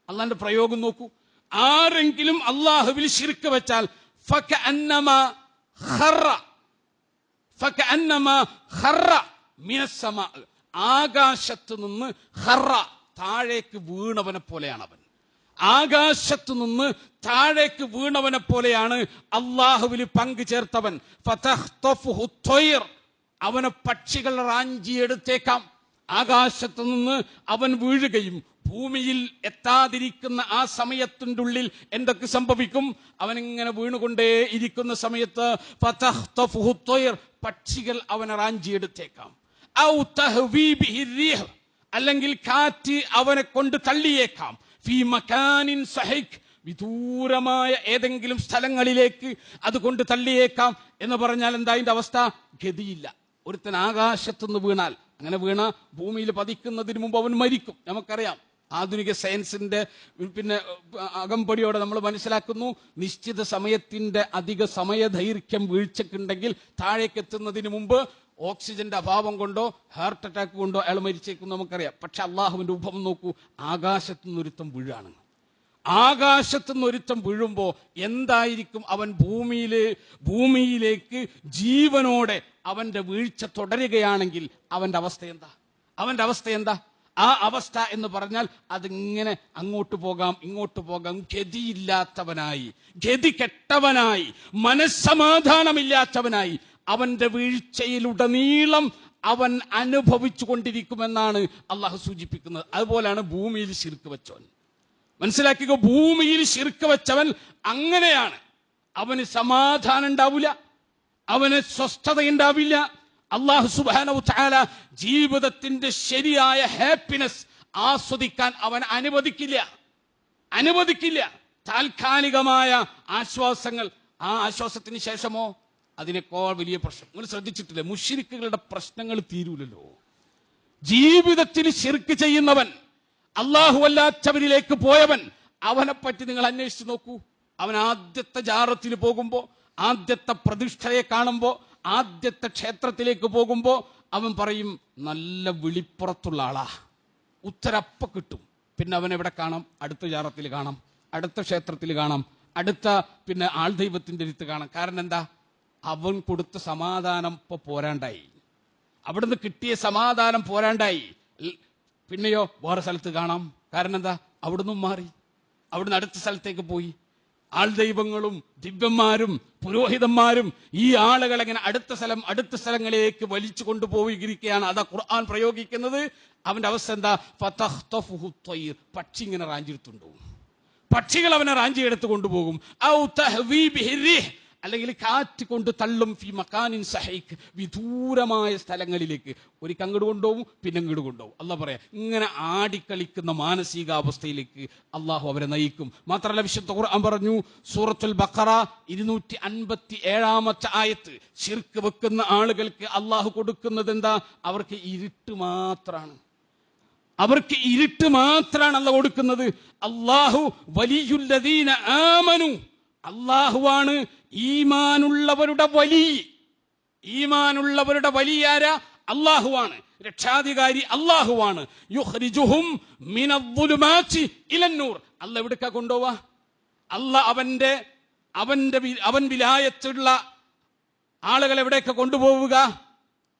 അല്ലാഹുവിന്റെ പ്രയോഗം നോക്കൂ, ആരെങ്കിലും അല്ലാഹുവിൽ ശിർക്ക് വെച്ചാൽ ഫകഅന്നമാ ഖറ മിനസ് സമാ, ആകാശത്ത് നിന്ന് ഖറ താഴേക്ക് വീണവനെ പോലെയാണ് അവൻ. ആകാശത്തു നിന്ന് താഴേക്ക് വീണവനെ പോലെയാണ് അല്ലാഹുവിൽ പങ്കു ചേർത്തവൻ. ഫതഖ്തഫുഹു ത്വയ്ർ, അവനെ പക്ഷികൾ റാഞ്ചിയെടുത്തേക്കാം. ആകാശത്തു നിന്ന് അവൻ വീഴുകയും ഭൂമിയിൽ എത്താതിരിക്കുന്ന ആ സമയത്തിൻ്റെ ഉള്ളിൽ എന്തൊക്കെ സംഭവിക്കും? അവനിങ്ങനെ വീണുകൊണ്ടേ ഇരിക്കുന്ന സമയത്ത് ഫതഖ്തഫുഹു ത്വയ്ർ, പക്ഷികൾ അവനെ റാഞ്ചിയെടുത്തേക്കാം. ഔ തഹ്വീ ബിഹി റീഹ്, അല്ലെങ്കിൽ കാറ്റ് അവനെ കൊണ്ട് തള്ളിയേക്കാം. ഫീ മകാനിൻ സഹിക്, വിദൂരമായ ഏതെങ്കിലും സ്ഥലങ്ങളിലേക്ക് അതുകൊണ്ട് തള്ളിയേക്കാം. എന്ന് പറഞ്ഞാൽ എന്താ അതിന്റെ അവസ്ഥ? ഗതിയില്ല. ഒരുത്തൻ ആകാശത്തുനിന്ന് വീണാൽ, അങ്ങനെ വീണ ഭൂമിയിൽ പതിക്കുന്നതിന് മുമ്പ് അവൻ മരിക്കും. നമുക്കറിയാം, ആധുനിക സയൻസിന്റെ അകമ്പടിയോടെ നമ്മൾ മനസ്സിലാക്കുന്നു, നിശ്ചിത സമയത്തിന്റെ അധിക സമയദൈർഘ്യം വീഴ്ചക്കുണ്ടെങ്കിൽ താഴേക്ക് എത്തുന്നതിന് മുമ്പ് ഓക്സിജന്റെ അഭാവം കൊണ്ടോ ഹാർട്ട് അറ്റാക്ക് കൊണ്ടോ അയാൾ മരിച്ചേക്കും നമുക്കറിയാം. പക്ഷെ അള്ളാഹുവിന്റെ ഉപമം നോക്കൂ, ആകാശത്തുനിന്നൊരുത്തം വീഴാണ്. ആകാശത്തുനിന്നൊരുത്തം വീഴുമ്പോ എന്തായിരിക്കും? അവൻ ഭൂമിയിലേക്ക് ജീവനോടെ അവന്റെ വീഴ്ച തുടരുകയാണെങ്കിൽ അവന്റെ അവസ്ഥ എന്താ? അവന്റെ അവസ്ഥ എന്താ? ആ അവസ്ഥ എന്ന് പറഞ്ഞാൽ അതിങ്ങനെ അങ്ങോട്ട് പോകാം ഇങ്ങോട്ട് പോകാം, ഗതിയില്ലാത്തവനായി, ഗതി കെട്ടവനായി, മനസ്സമാധാനമില്ലാത്തവനായി അവന്റെ വീഴ്ചയിലുടനീളം അവൻ അനുഭവിച്ചു കൊണ്ടിരിക്കുമെന്നാണ് അള്ളാഹു സൂചിപ്പിക്കുന്നത്. അതുപോലെയാണ് ഭൂമിയിൽ ശിർക്ക് വെച്ചവൻ. മനസ്സിലാക്കുക, ഭൂമിയിൽ ശിർക്ക് വെച്ചവൻ അങ്ങനെയാണ്. അവന് സമാധാനം ഉണ്ടാവില്ല, അവന് സ്വസ്ഥത ഉണ്ടാവില്ല. അല്ലാഹു സുബ്ഹാനഹു തആല ജീവിതത്തിന്റെ ശരിയായ ഹാപ്പിനെസ് ആസ്വദിക്കാൻ അവൻ അനുവദിക്കില്ല. താൽക്കാലികമായ ആശ്വാസങ്ങൾ, ആ ആശ്വാസത്തിന് ശേഷമോ അതിനേക്കാൾ വലിയ പ്രശ്നം. നിങ്ങൾ ശ്രദ്ധിച്ചിട്ടില്ലേ? മുശ്രിക്കുകളുടെ പ്രശ്നങ്ങൾ തീരൂലല്ലോ. ജീവിതത്തിൽ ശിർക്ക് ചെയ്യുന്നവൻ, അല്ലാഹു അല്ലാത്തവരിലേക്ക് പോയവൻ, അവനെപ്പറ്റി നിങ്ങൾ അന്വേഷിച്ച് നോക്കൂ. അവൻ ആദ്യത്തെ ജാറത്തിൽ പോകുമ്പോ, ആദ്യത്തെ പ്രതിഷ്ഠയെ കാണുമ്പോ, ആദ്യത്തെ ക്ഷേത്രത്തിലേക്ക് പോകുമ്പോ അവൻ പറയും, നല്ല വിളിപ്പുറത്തുള്ള ആളാ, ഉത്തരപ്പ കിട്ടും. പിന്നെ അവൻ എവിടെ കാണാം? അടുത്ത ജാറത്തിൽ കാണാം, അടുത്ത ക്ഷേത്രത്തിൽ കാണാം, അടുത്ത ആൾ ദൈവത്തിന്റെ അടുത്ത് കാണാം. കാരണം എന്താ? അവൻ കൊടുത്ത സമാധാനം ഇപ്പൊ പോരാണ്ടായി, അവിടുന്ന് കിട്ടിയ സമാധാനം പോരാണ്ടായി. പിന്നെയോ വേറെ സ്ഥലത്ത് കാണാം. കാരണം എന്താ? അവിടുന്ന് മാറി, അവിടുന്ന് അടുത്ത സ്ഥലത്തേക്ക് പോയി. ആൾ ദൈവങ്ങളും ദിവ്യന്മാരും പുരോഹിതന്മാരും ഈ ആളുകൾ എങ്ങനെ അടുത്ത സ്ഥലങ്ങളിലേക്ക് വലിച്ചു കൊണ്ടുപോയിരിക്കുകയാണ്. അതാ ഖുർആൻ പ്രയോഗിക്കുന്നത്. അവന്റെ അവസ്ഥ എന്താ? ഫതഖ്തഫുഹു ത്വയ്ർ, പക്ഷി ഇങ്ങനെ റാഞ്ചിയെടുത്തുകൊണ്ടുപോകും. പക്ഷികൾ അവനെ റാഞ്ചിയെടുത്ത് കൊണ്ടുപോകും. ഔ തഹ്വീ ബിഹി റീഹ്, അല്ലെങ്കിൽ കാറ്റ് കൊണ്ട് തള്ളും. ഫി മകാനിൻ സഹീക്, വിദൂരമായ സ്ഥലങ്ങളിലേക്ക്. ഒരിക്കൽ അങ്ങോട്ട് കൊണ്ടുപോകും, പിന്നെ ഇങ്ങോട്ട് കൊണ്ടുപോകും. അല്ലാഹ് പറയാം, ഇങ്ങനെ ആടിക്കളിക്കുന്ന മാനസികാവസ്ഥയിലേക്ക് അള്ളാഹു അവരെ നയിക്കും. മാത്രമല്ല, വിശുദ്ധ ഖുർആൻ പറഞ്ഞു, സൂറത്തുൽ ബഖറ 257 ആയത്ത്, ശിർക്ക് വെക്കുന്ന ആളുകൾക്ക് അള്ളാഹു കൊടുക്കുന്നത് എന്താ? അവർക്ക് ഇരുട്ട് മാത്രമാണ്. അള്ളാഹു കൊടുക്കുന്നത്. അല്ലാഹു വലിയുല്ലദീന ആമനു, അല്ലാഹുവാണ് ഈമാനുള്ളവരുടെ വലിയാരാ? അല്ലാഹുവാണ്. രക്ഷാധികാരി അല്ലാഹുവാണ്. യുഖ്രിജുഹും മിനദ്ദുലുമാതി ഇലന്നൂർ, അല്ലാഹ് എവിടേക്കാ കൊണ്ടുപോവാ? അല്ലാഹ് അവൻ വിലായത്തുള്ള ആളുകൾ എവിടേക്ക് കൊണ്ടുപോവുക?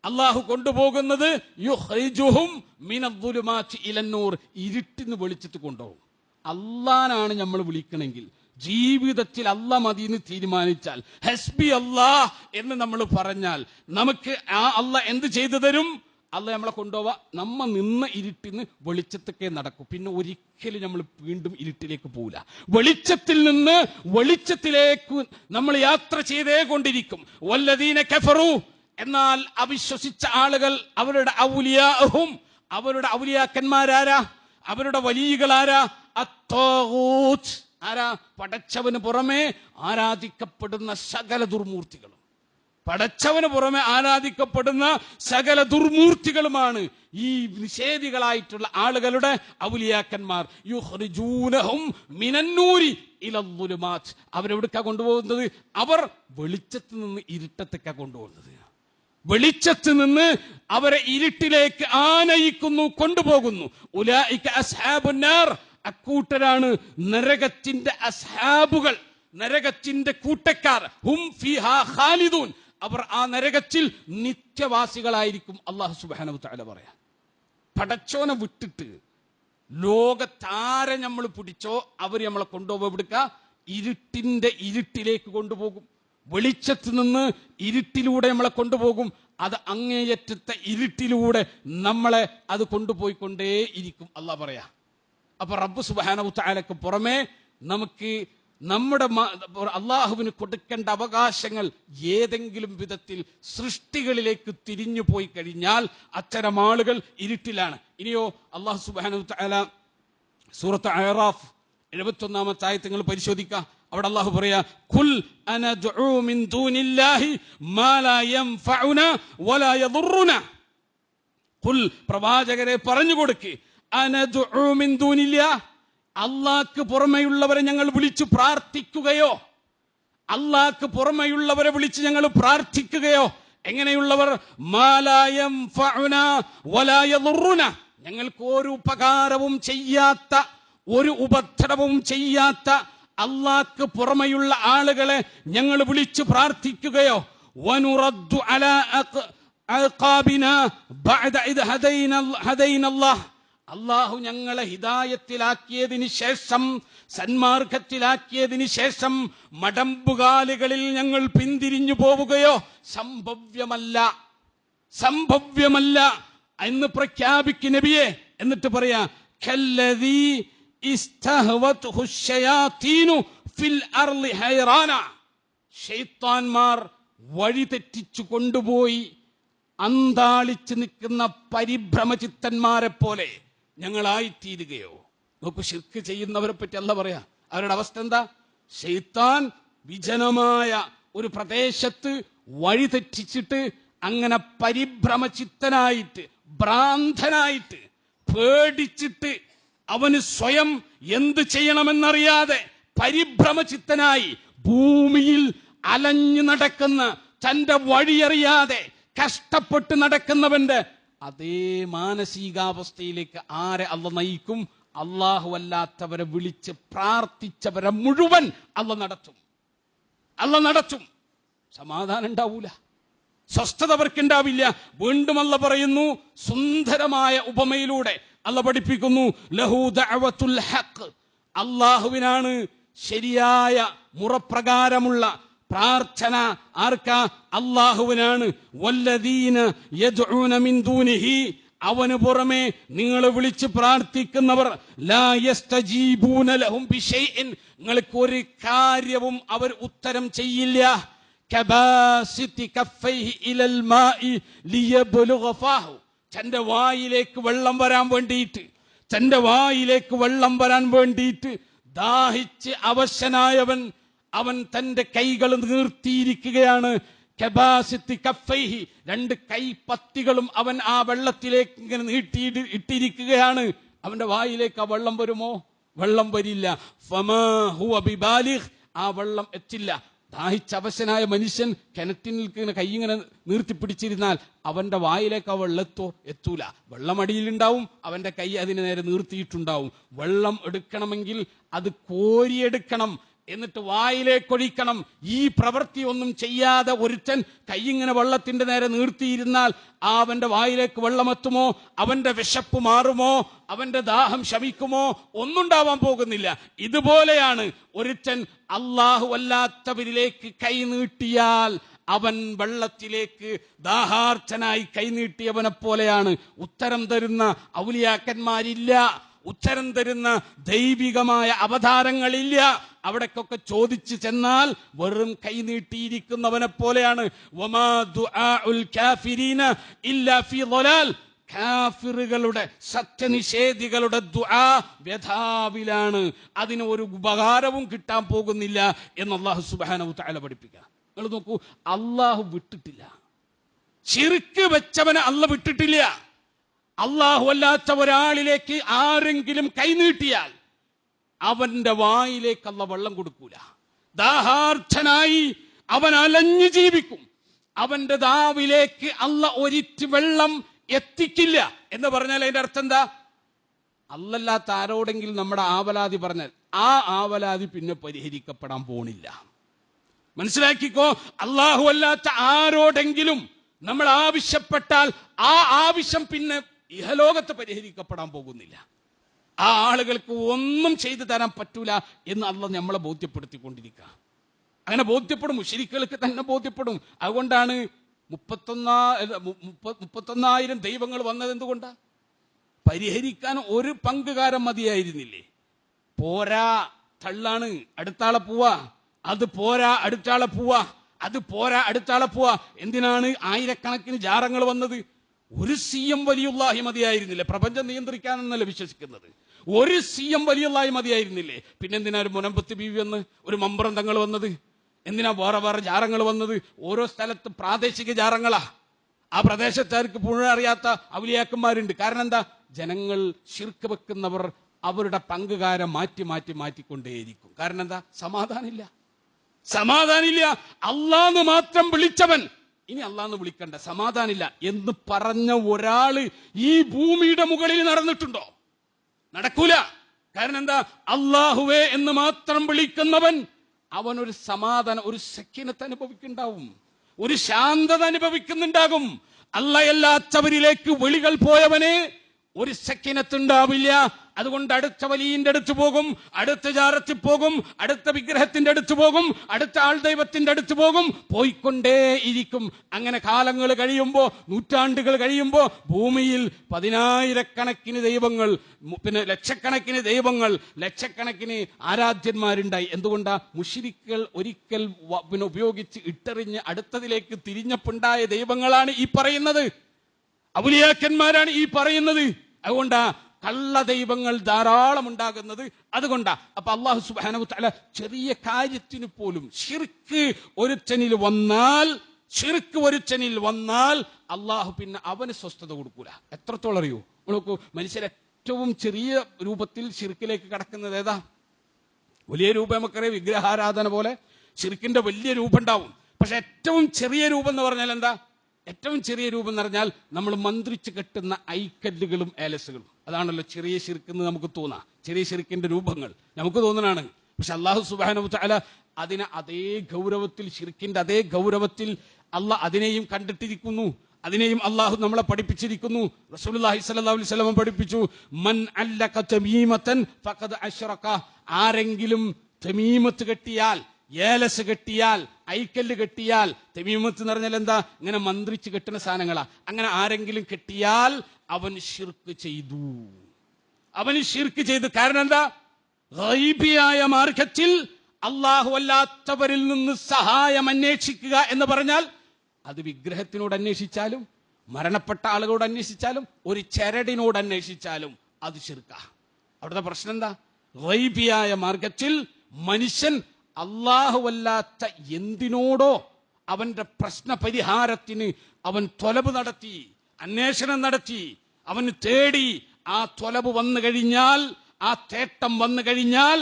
അല്ലാഹു കൊണ്ടുപോകുന്നത് യുഖ്രിജുഹും മിനദ്ദുലുമാതി ഇലന്നൂർ, ഇരുട്ടിന്ന് വെളിച്ചത്ത് കൊണ്ടുപോകും. അല്ലാഹനാണ് നമ്മൾ വിളിക്കണമെങ്കിൽ, ജീവിതത്തിൽ അല്ലാഹ് മതിയെന്ന് തീരുമാനിച്ചാൽ, ഹസ്ബി അല്ലാഹ് എന്ന് നമ്മൾ പറഞ്ഞാൽ, നമുക്ക് ആ അല്ലാഹ് എന്ത് ചെയ്തു തരും? അല്ലാഹ് നമ്മളെ കൊണ്ടുപോവാ, നമ്മ നിന്ന ഇരുട്ടിന്ന് വെളിച്ചത്തേക്കേ നടക്കും. പിന്നെ ഒരിക്കലും നമ്മൾ വീണ്ടും ഇരുട്ടിലേക്ക് പോവില്ല. വെളിച്ചത്തിൽ നിന്ന് വെളിച്ചത്തിലേക്ക് നമ്മൾ യാത്ര ചെയ്തേ കൊണ്ടിരിക്കും. വല്ലദീന കഫറു, എന്നാൽ അവിശ്വസിച്ച ആളുകൾ, അവരുടെ ഔലിയാഹും, അവരുടെ ഔലിയാക്കന്മാരാരാ? അവരുടെ വലിയകളാരാ? അത്താഗൂത്ത്, ആരാ? പടച്ചവന് പുറമെ ആരാധിക്കപ്പെടുന്ന സകല ദുർമൂർത്തികളും. പടച്ചവന് പുറമെ ആരാധിക്കപ്പെടുന്ന സകല ദുർമൂർത്തികളുമാണ് ഈ നിഷേധികളായിട്ടുള്ള ആളുകളുടെ ഔലിയാക്കന്മാർ. യുഖ്രിജൂനഹും മിനന്നൂരി ഇലദ്ദുലുമാത്ത്, അവരെവിടേക്കാ കൊണ്ടുപോകുന്നത്? അവർ വെളിച്ചത്തിൽ നിന്ന് ഇരുട്ടത്തേക്കാ കൊണ്ടുപോകുന്നത്. വെളിച്ചത്തിൽ നിന്ന് അവരെ ഇരുട്ടിലേക്ക് ആനയിക്കുന്നു, കൊണ്ടുപോകുന്നു. ഉലൈക അസ്ഹാബുന്നാർ, അക്കൂട്ടരാണ് നരകത്തിന്റെ അസ്ഹാബുകൾ, നരകത്തിന്റെ കൂട്ടക്കാർ. ഹും ഫീഹാ ഖാലിദൂൻ, അവർ ആ നരകത്തിൽ നിത്യവാസികളായിരിക്കും. അല്ലാഹു സുബ്ഹാനഹു വതആല പറയാ, പടച്ചോനെ വിട്ടിട്ട് ലോകത്താരെ നമ്മൾ പിടിച്ചോ അവർ നമ്മളെ കൊണ്ടുപോകും. എവിടുക്ക? ഇരുട്ടിന്റെ ഇരുട്ടിലേക്ക് കൊണ്ടുപോകും. വെളിച്ചത്തിൽ നിന്ന് ഇരുട്ടിലൂടെ നമ്മളെ കൊണ്ടുപോകും. അത് അങ്ങേയറ്റത്തെ ഇരുട്ടിലൂടെ നമ്മളെ അത് കൊണ്ടുപോയിക്കൊണ്ടേ ഇരിക്കും. അല്ലാഹ് പറയാ. അപ്പൊ റബ്ബ് സുബ്ഹാനഹു വതആലക്ക് പുറമെ നമുക്ക് നമ്മുടെ അള്ളാഹുവിന് കൊടുക്കേണ്ട അവകാശങ്ങൾ ഏതെങ്കിലും വിധത്തിൽ സൃഷ്ടികളിലേക്ക് തിരിഞ്ഞു പോയി കഴിഞ്ഞാൽ അത്തരം ആളുകൾ ഇരുട്ടിലാണ്. ഇനിയോ അള്ളാഹു സുബ്ഹാനഹു വതആല സൂറത്ത് അഅറാഫ് 71-ാമത്തെ ആയത്ത് നിങ്ങൾ പരിശോധിക്കുക. അവിടെ അള്ളാഹു പറയാ, ഖുൽ അനദ്ഉ മിൻ ദൂനില്ലാഹി മാ ലാ യൻഫഉനാ വലാ യദുറുനാ. ഖുൽ, പ്രവാചകരെ പറഞ്ഞു കൊടുക്ക്, അനദ്ഉ മിൻ ദൂനില്ലാഹ്, അള്ളാഹ്ക്ക് പുറമെയുള്ളവരെ ഞങ്ങൾ വിളിച്ചു പ്രാർത്ഥിക്കുകയോ, അള്ളാഹ്ക്ക് പുറമെയുള്ളവരെ വിളിച്ച് ഞങ്ങൾ പ്രാർത്ഥിക്കുകയോ. എങ്ങനെയുള്ളവർ? മാ ലാ യൻഫഉനാ വലാ യദുറുനാ, ഞങ്ങൾക്ക് ഒരു ഉപകാരവും ചെയ്യാത്ത, ഒരു ഉപദ്രവവും ചെയ്യാത്ത അള്ളാഹ്ക്ക് പുറമെയുള്ള ആളുകളെ ഞങ്ങൾ വിളിച്ചു പ്രാർത്ഥിക്കുകയോ. വനുറദ്ദു അലാ അഖാബിനാ ബഅദ ഇദ് ഹദൈനല്ലാഹ്, അള്ളാഹു ഞങ്ങളെ ഹിദായത്തിലാക്കിയതിന് ശേഷം, സന്മാർഗത്തിലാക്കിയതിന് ശേഷം മടമ്പുകാലുകളിൽ ഞങ്ങൾ പിന്തിരിഞ്ഞു പോവുകയോ സംഭവ്യമല്ല, സംഭവ്യമല്ല എന്ന് പ്രഖ്യാപിക്കും നബിയെ. എന്നിട്ട് പറയാ, കല്ലദീ ഇസ്തഹവത്ഹു ശയാതീനു ഫിൽ അർളി ഹൈറാന, ശൈത്താൻമാർ വഴി തെറ്റിച്ചു കൊണ്ടുപോയി അന്താളിച്ച് നിൽക്കുന്ന പരിഭ്രമചിത്തന്മാരെ പോലെ ഞങ്ങളായിത്തീരുകയോ. നോക്കൂ, ശിർക്ക് ചെയ്യുന്നവരെ പറ്റി അല്ലാഹ് പറയാ, അവരുടെ അവസ്ഥ എന്താ? ശൈത്താൻ വിജനമായ ഒരു പ്രദേശത്ത് വഴി തെറ്റിച്ചിട്ട് അങ്ങനെ പരിഭ്രമചിത്തനായിട്ട്, ഭ്രാന്തനായിട്ട്, പേടിച്ചിട്ട്, അവന് സ്വയം എന്ത് ചെയ്യണമെന്നറിയാതെ പരിഭ്രമചിത്തനായി ഭൂമിയിൽ അലഞ്ഞു നടക്കുന്ന, തന്റെ വഴിയറിയാതെ കഷ്ടപ്പെട്ട് നടക്കുന്നവന്റെ അതേ മാനസികാവസ്ഥയിലേക്ക് ആരെ അല്ലാഹ് നയിക്കും? അല്ലാഹു അല്ലാത്തവരെ വിളിച്ച് പ്രാർത്ഥിച്ചവരെ മുഴുവൻ അല്ലാഹ് നടത്തും. അല്ലാഹ് നടത്തും. സമാധാനം ഉണ്ടാവൂല, സ്വസ്ഥത അവർക്കുണ്ടാവില്ല. വീണ്ടും അല്ലാഹ് പറയുന്നു, സുന്ദരമായ ഉപമയിലൂടെ അല്ലാഹ് പഠിപ്പിക്കുന്നു, ലഹു ദഅവത്തുൽ ഹഖ്, അല്ലാഹുവിനാണ് ശരിയായ മുറപ്രകാരമുള്ള പ്രാർത്ഥന. ആർക്കാ? അല്ലാഹുവിനാണ്. വല്ലദീന യദ്ഉന മിൻ ദൂനിഹി, അവന് പുറമെ നിങ്ങൾ വിളിച്ച് പ്രാർത്ഥിക്കുന്നവർ, ലാ യസ്തജീബൂന ലഹും ബിശൈഇൻ, നിങ്ങൾക്ക് ഒരു കാര്യവും അവർ ഉത്തരം ചെയ്യില്ല. കബാസിതി കഫൈഹി ഇലൽ മാഇ ലിയബ്ലുഗ ഫാഹു, തന്റെ വായിലേക്ക് വെള്ളം വരാൻ വേണ്ടിയിട്ട്, തന്റെ വായിലേക്ക് വെള്ളം വരാൻ വേണ്ടിയിട്ട് ദാഹിച്ച് അവശനായവൻ, അവൻ തന്റെ കൈകൾ നീർത്തിയിരിക്കുകയാണ്. കബാസിത്തി കഫൈഹി, രണ്ട് കൈപ്പത്തികളും അവൻ ആ വെള്ളത്തിലേക്ക് ഇങ്ങനെ ഇട്ടിരിക്കുകയാണ്. അവന്റെ വായിലേക്ക് ആ വെള്ളം വരുമോ? വെള്ളം വരില്ല. ഫമാ ഹുവ ബിബാലിഗ്, ആ വെള്ളം എത്തില്ല. ദാഹിച്ച അവശനായ മനുഷ്യൻ കിണറ്റിൽ കൈ ഇങ്ങനെ നീർത്തിപ്പിടിച്ചിരുന്നാൽ അവന്റെ വായിലേക്ക് ആ വെള്ളത്തോ? എത്തൂല. വെള്ളം അടിയിലുണ്ടാവും, അവന്റെ കൈ അതിന് നേരെ നീർത്തിയിട്ടുണ്ടാവും. വെള്ളം എടുക്കണമെങ്കിൽ അത് കോരിയെടുക്കണം. എന്നിട്ട് വായിലേക്കൊഴിക്കണം. ഈ പ്രവൃത്തി ഒന്നും ചെയ്യാതെ ഒരുത്തൻ കൈയിങ്ങനെ വെള്ളത്തിന്റെ നേരെ നീർത്തിയിരുന്നാൽ അവന്റെ വായിലേക്ക് വെള്ളമെത്തുമോ? അവന്റെ വിശപ്പ് മാറുമോ? അവന്റെ ദാഹം ശമിക്കുമോ? ഒന്നും ഉണ്ടാവാൻ പോകുന്നില്ല. ഇതുപോലെയാണ് ഒരുത്തൻ അല്ലാഹു അല്ലാത്തവരിലേക്ക് കൈ നീട്ടിയാൽ അവൻ വെള്ളത്തിലേക്ക് ദാഹാർത്തനായി കൈനീട്ടിയവനെ പോലെയാണ്. ഉത്തരം തരുന്ന ഔലിയാക്കന്മാരില്ല, ഉത്തരം തരുന്ന ദൈവികമായ അവതാരങ്ങളില്ല. അവിടേക്കൊക്കെ ചോദിച്ചു ചെന്നാൽ വെറും കൈനീട്ടിയിരിക്കുന്നവനെ പോലെയാണ്. വമാ ദുആഉൽ കാഫിരീന ഇല്ലാ ഫീ ളലാൽ. കാഫിറുകളുടെ, സത്യനിഷേധികളുടെ ദുആ വ്യഥാവിലാണ്. അതിന് ഒരു ഉപകാരവും കിട്ടാൻ പോകുന്നില്ല എന്ന് അല്ലാഹു സുബ്ഹാനഹു വ തആല പഠിപ്പിക്കുക. നിങ്ങൾ നോക്കൂ, അല്ലാഹു വിട്ടിട്ടില്ല. ശിർക്ക് വെച്ചവനെ അല്ലാഹു വിട്ടിട്ടില്ല. അല്ലാഹു അല്ലാത്ത ഒരാളിലേക്ക് ആരെങ്കിലും കൈനീട്ടിയാൽ അവന്റെ വായിലേക്ക് അല്ലാഹു വെള്ളം കൊടുക്കൂല. ദാഹാർത്തനായി അവൻ അലഞ്ഞു ജീവിക്കും. അവന്റെ ദാവിലേക്ക് അല്ലാഹു ഒരിറ്റ് വെള്ളം എത്തിക്കില്ല എന്ന് പറഞ്ഞാൽ അതിന്റെ അർത്ഥം എന്താ? അല്ലല്ലാത്ത ആരോടെങ്കിലും നമ്മുടെ ആവലാതി പറഞ്ഞാൽ ആ ആവലാതി പിന്നെ പരിഹരിക്കപ്പെടാൻ പോണില്ല. മനസ്സിലാക്കിക്കോ, അല്ലാഹു അല്ലാത്ത ആരോടെങ്കിലും നമ്മൾ ആവശ്യപ്പെട്ടാൽ ആ ആവശ്യം പിന്നെ ഇഹലോകത്ത് പരിഹരിക്കപ്പെടാൻ പോകുന്നില്ല. ആ ആളുകൾക്ക് ഒന്നും ചെയ്തു തരാൻ പറ്റൂല എന്ന് അല്ലാഹു നമ്മളെ ബോധ്യപ്പെടുത്തിക്കൊണ്ടിരിക്കുക. അങ്ങനെ ബോധ്യപ്പെടും, മുശ്രിക്കുകൾക്ക് തന്നെ ബോധ്യപ്പെടും. അതുകൊണ്ടാണ് 31,000 ദൈവങ്ങൾ വന്നത്. എന്തുകൊണ്ടാ? പരിഹരിക്കാൻ ഒരു പങ്കുകാരൻ മതിയായിരുന്നില്ലേ? പോരാ, തള്ളാണ്, അടുത്താളെ പോവാ. അത് പോരാ, അടുത്താളെ പോവാ. അത് പോരാ, അടുത്താളെ പോവാ. എന്തിനാണ് ആയിരക്കണക്കിന് ജാറങ്ങൾ വന്നത്? ഒരു CM വലിയുള്ളാഹി മതിയായിരുന്നില്ലേ? പ്രപഞ്ചം നിയന്ത്രിക്കാനെന്നല്ല വിശ്വസിക്കുന്നത്. ഒരു CM വലിയുള്ളാഹി മതിയായിരുന്നില്ലേ? പിന്നെന്തിനാ ഒരു മുനമ്പത്ത് ബീവി വന്ന്, ഒരു മമ്പ്രം തങ്ങൾ വന്നത്? എന്തിനാ വേറെ വേറെ ജാറങ്ങൾ വന്നത്? ഓരോ സ്ഥലത്തും പ്രാദേശിക ജാറങ്ങളാ. ആ പ്രദേശത്തുകാർക്ക് മുഴുവൻ അറിയാത്ത ഔലിയാക്കന്മാരുണ്ട്. കാരണം എന്താ? ജനങ്ങൾ ശിർക്ക് വെക്കുന്നവർ അവരുടെ പങ്കുകാരെ മാറ്റിക്കൊണ്ടേയിരിക്കും. കാരണം എന്താ? സമാധാനമില്ല. അല്ലാന്ന് മാത്രം വിളിച്ചവൻ ഇനി അല്ലാന്ന് വിളിക്കണ്ട, സമാധാനില്ല എന്ന് പറഞ്ഞ ഒരാള് ഈ ഭൂമിയുടെ മുകളിൽ നടന്നിട്ടുണ്ടോ? നടക്കൂല. കാരണം എന്താ? അല്ലാഹുവേ എന്ന് മാത്രം വിളിക്കുന്നവൻ അവനൊരു സമാധാനം, ഒരു സക്കീനത്ത് അനുഭവിക്കുന്നുണ്ടാവും, ഒരു ശാന്തത അനുഭവിക്കുന്നുണ്ടാകും. അല്ലാത്തവരിലേക്ക് വിളികൾ പോയവന് ഒരു സക്കീനത്ത് ഉണ്ടാവില്ല. അതുകൊണ്ട് അടുത്ത വലിയന്റെ അടുത്ത് പോകും, അടുത്ത ജാറത്തിൽ പോകും, അടുത്ത വിഗ്രഹത്തിന്റെ അടുത്ത് പോകും, അടുത്ത ആൾ ദൈവത്തിന്റെ അടുത്ത് പോകും, പോയിക്കൊണ്ടേയിരിക്കും. അങ്ങനെ കാലങ്ങൾ കഴിയുമ്പോ, നൂറ്റാണ്ടുകൾ കഴിയുമ്പോ ഭൂമിയിൽ 10,000-കണക്കിന് ദൈവങ്ങൾ, പിന്നെ ലക്ഷക്കണക്കിന് ദൈവങ്ങൾ, ലക്ഷക്കണക്കിന് ആരാധ്യന്മാരുണ്ടായി. എന്തുകൊണ്ടാ? മുശ്രിക്കുകൾ ഒരിക്കൽ ഉപയോഗിച്ച് ഇട്ടെറിഞ്ഞ് അടുത്തതിലേക്ക് തിരിഞ്ഞപ്പുണ്ടായ ദൈവങ്ങളാണ് ഈ പറയുന്നത്, ഔലിയാക്കന്മാരാണ് ഈ പറയുന്നത്. അതുകൊണ്ടാ കള്ള ദൈവങ്ങൾ ധാരാളം ഉണ്ടാകുന്നത്. അതുകൊണ്ടാ. അപ്പൊ അല്ലാഹു സുബ്ഹാനഹു വ തആല ചെറിയ കാര്യത്തിന് പോലും ശിർക്ക് ഒരുത്തനിൽ വന്നാൽ അല്ലാഹു പിന്നെ അവന് സ്വസ്ഥത കൊടുക്കൂല. എത്രത്തോളം അറിയൂ? നോക്കൂ, മനുഷ്യർ ഏറ്റവും ചെറിയ രൂപത്തിൽ ശിർക്കിലേക്ക് കടക്കുന്നത് ഏതാ? വലിയ രൂപം നമുക്കറിയാം, വിഗ്രഹാരാധന പോലെ ശിർക്കിന്റെ വലിയ രൂപം ഉണ്ടാവും. പക്ഷെ ഏറ്റവും ചെറിയ രൂപം എന്ന് പറഞ്ഞാൽ എന്താ? ഏറ്റവും ചെറിയ രൂപം എന്ന് പറഞ്ഞാൽ നമ്മൾ മന്ത്രിച്ച് കെട്ടുന്ന ഐക്കല്ലുകളും ഏലസുകളും. അതാണല്ലോ ചെറിയ ശിർക്കെന്ന് നമുക്ക് തോന്നാം. ചെറിയ ശിർക്കിന്റെ രൂപങ്ങൾ നമുക്ക് തോന്നണാണ്. പക്ഷെ അല്ലാഹു സുബ്ഹാനഹു വ തആല അതിനെ അതേ ഗൗരവത്തിൽ, ശിർക്കിന്റെ അതേ ഗൗരവത്തിൽ അല്ലാഹ് അതിനെയും കണ്ടിട്ടിരിക്കുന്നു. അതിനെയും അല്ലാഹു നമ്മളെ പഠിപ്പിച്ചിരിക്കുന്നു. റസൂലുള്ളാഹി സ്വല്ലല്ലാഹു അലൈഹി വസല്ലം പഠിപ്പിച്ചു, മൻ അല്ലക തമീമതൻ ഫഖദ് അശ്റക. ആരെങ്കിലും തമീമത്ത് കെട്ടിയാൽ, ഏലസ് കെട്ടിയാൽ, ഐക്കല്ല് കെട്ടിയാൽ, തമീമത്ത് എന്ന് പറഞ്ഞാൽ എന്താ? ഇങ്ങനെ മന്ത്രിച്ച് കെട്ടുന്ന സാധനങ്ങളാ. അങ്ങനെ ആരെങ്കിലും കെട്ടിയാൽ അവൻ ശിർക്ക് ചെയ്തു. കാരണം എന്താ? ഗൈബിയായ മാർഗത്തിൽ അല്ലാഹു അല്ലാത്തവരിൽ നിന്ന് സഹായം അന്വേഷിക്കുക എന്ന് പറഞ്ഞാൽ അത് വിഗ്രഹത്തിനോട് അന്വേഷിച്ചാലും, മരണപ്പെട്ട ആളുകളോട് അന്വേഷിച്ചാലും, ഒരു ചരടിനോട് അന്വേഷിച്ചാലും അത് ശിർക്കാ. അവിടുത്തെ പ്രശ്നം എന്താ? ഗൈബിയായ മാർഗത്തിൽ മനുഷ്യൻ അല്ലാഹുവല്ലാത്ത എന്തിനോടോ അവന്റെ പ്രശ്ന പരിഹാരത്തിന് അവൻ ത്വലബ് നടത്തി, അന്വേഷണം നടത്തി, അവന് തേടി. ആ ത്വലബ് വന്നു കഴിഞ്ഞാൽ, ആ തേട്ടം വന്നു കഴിഞ്ഞാൽ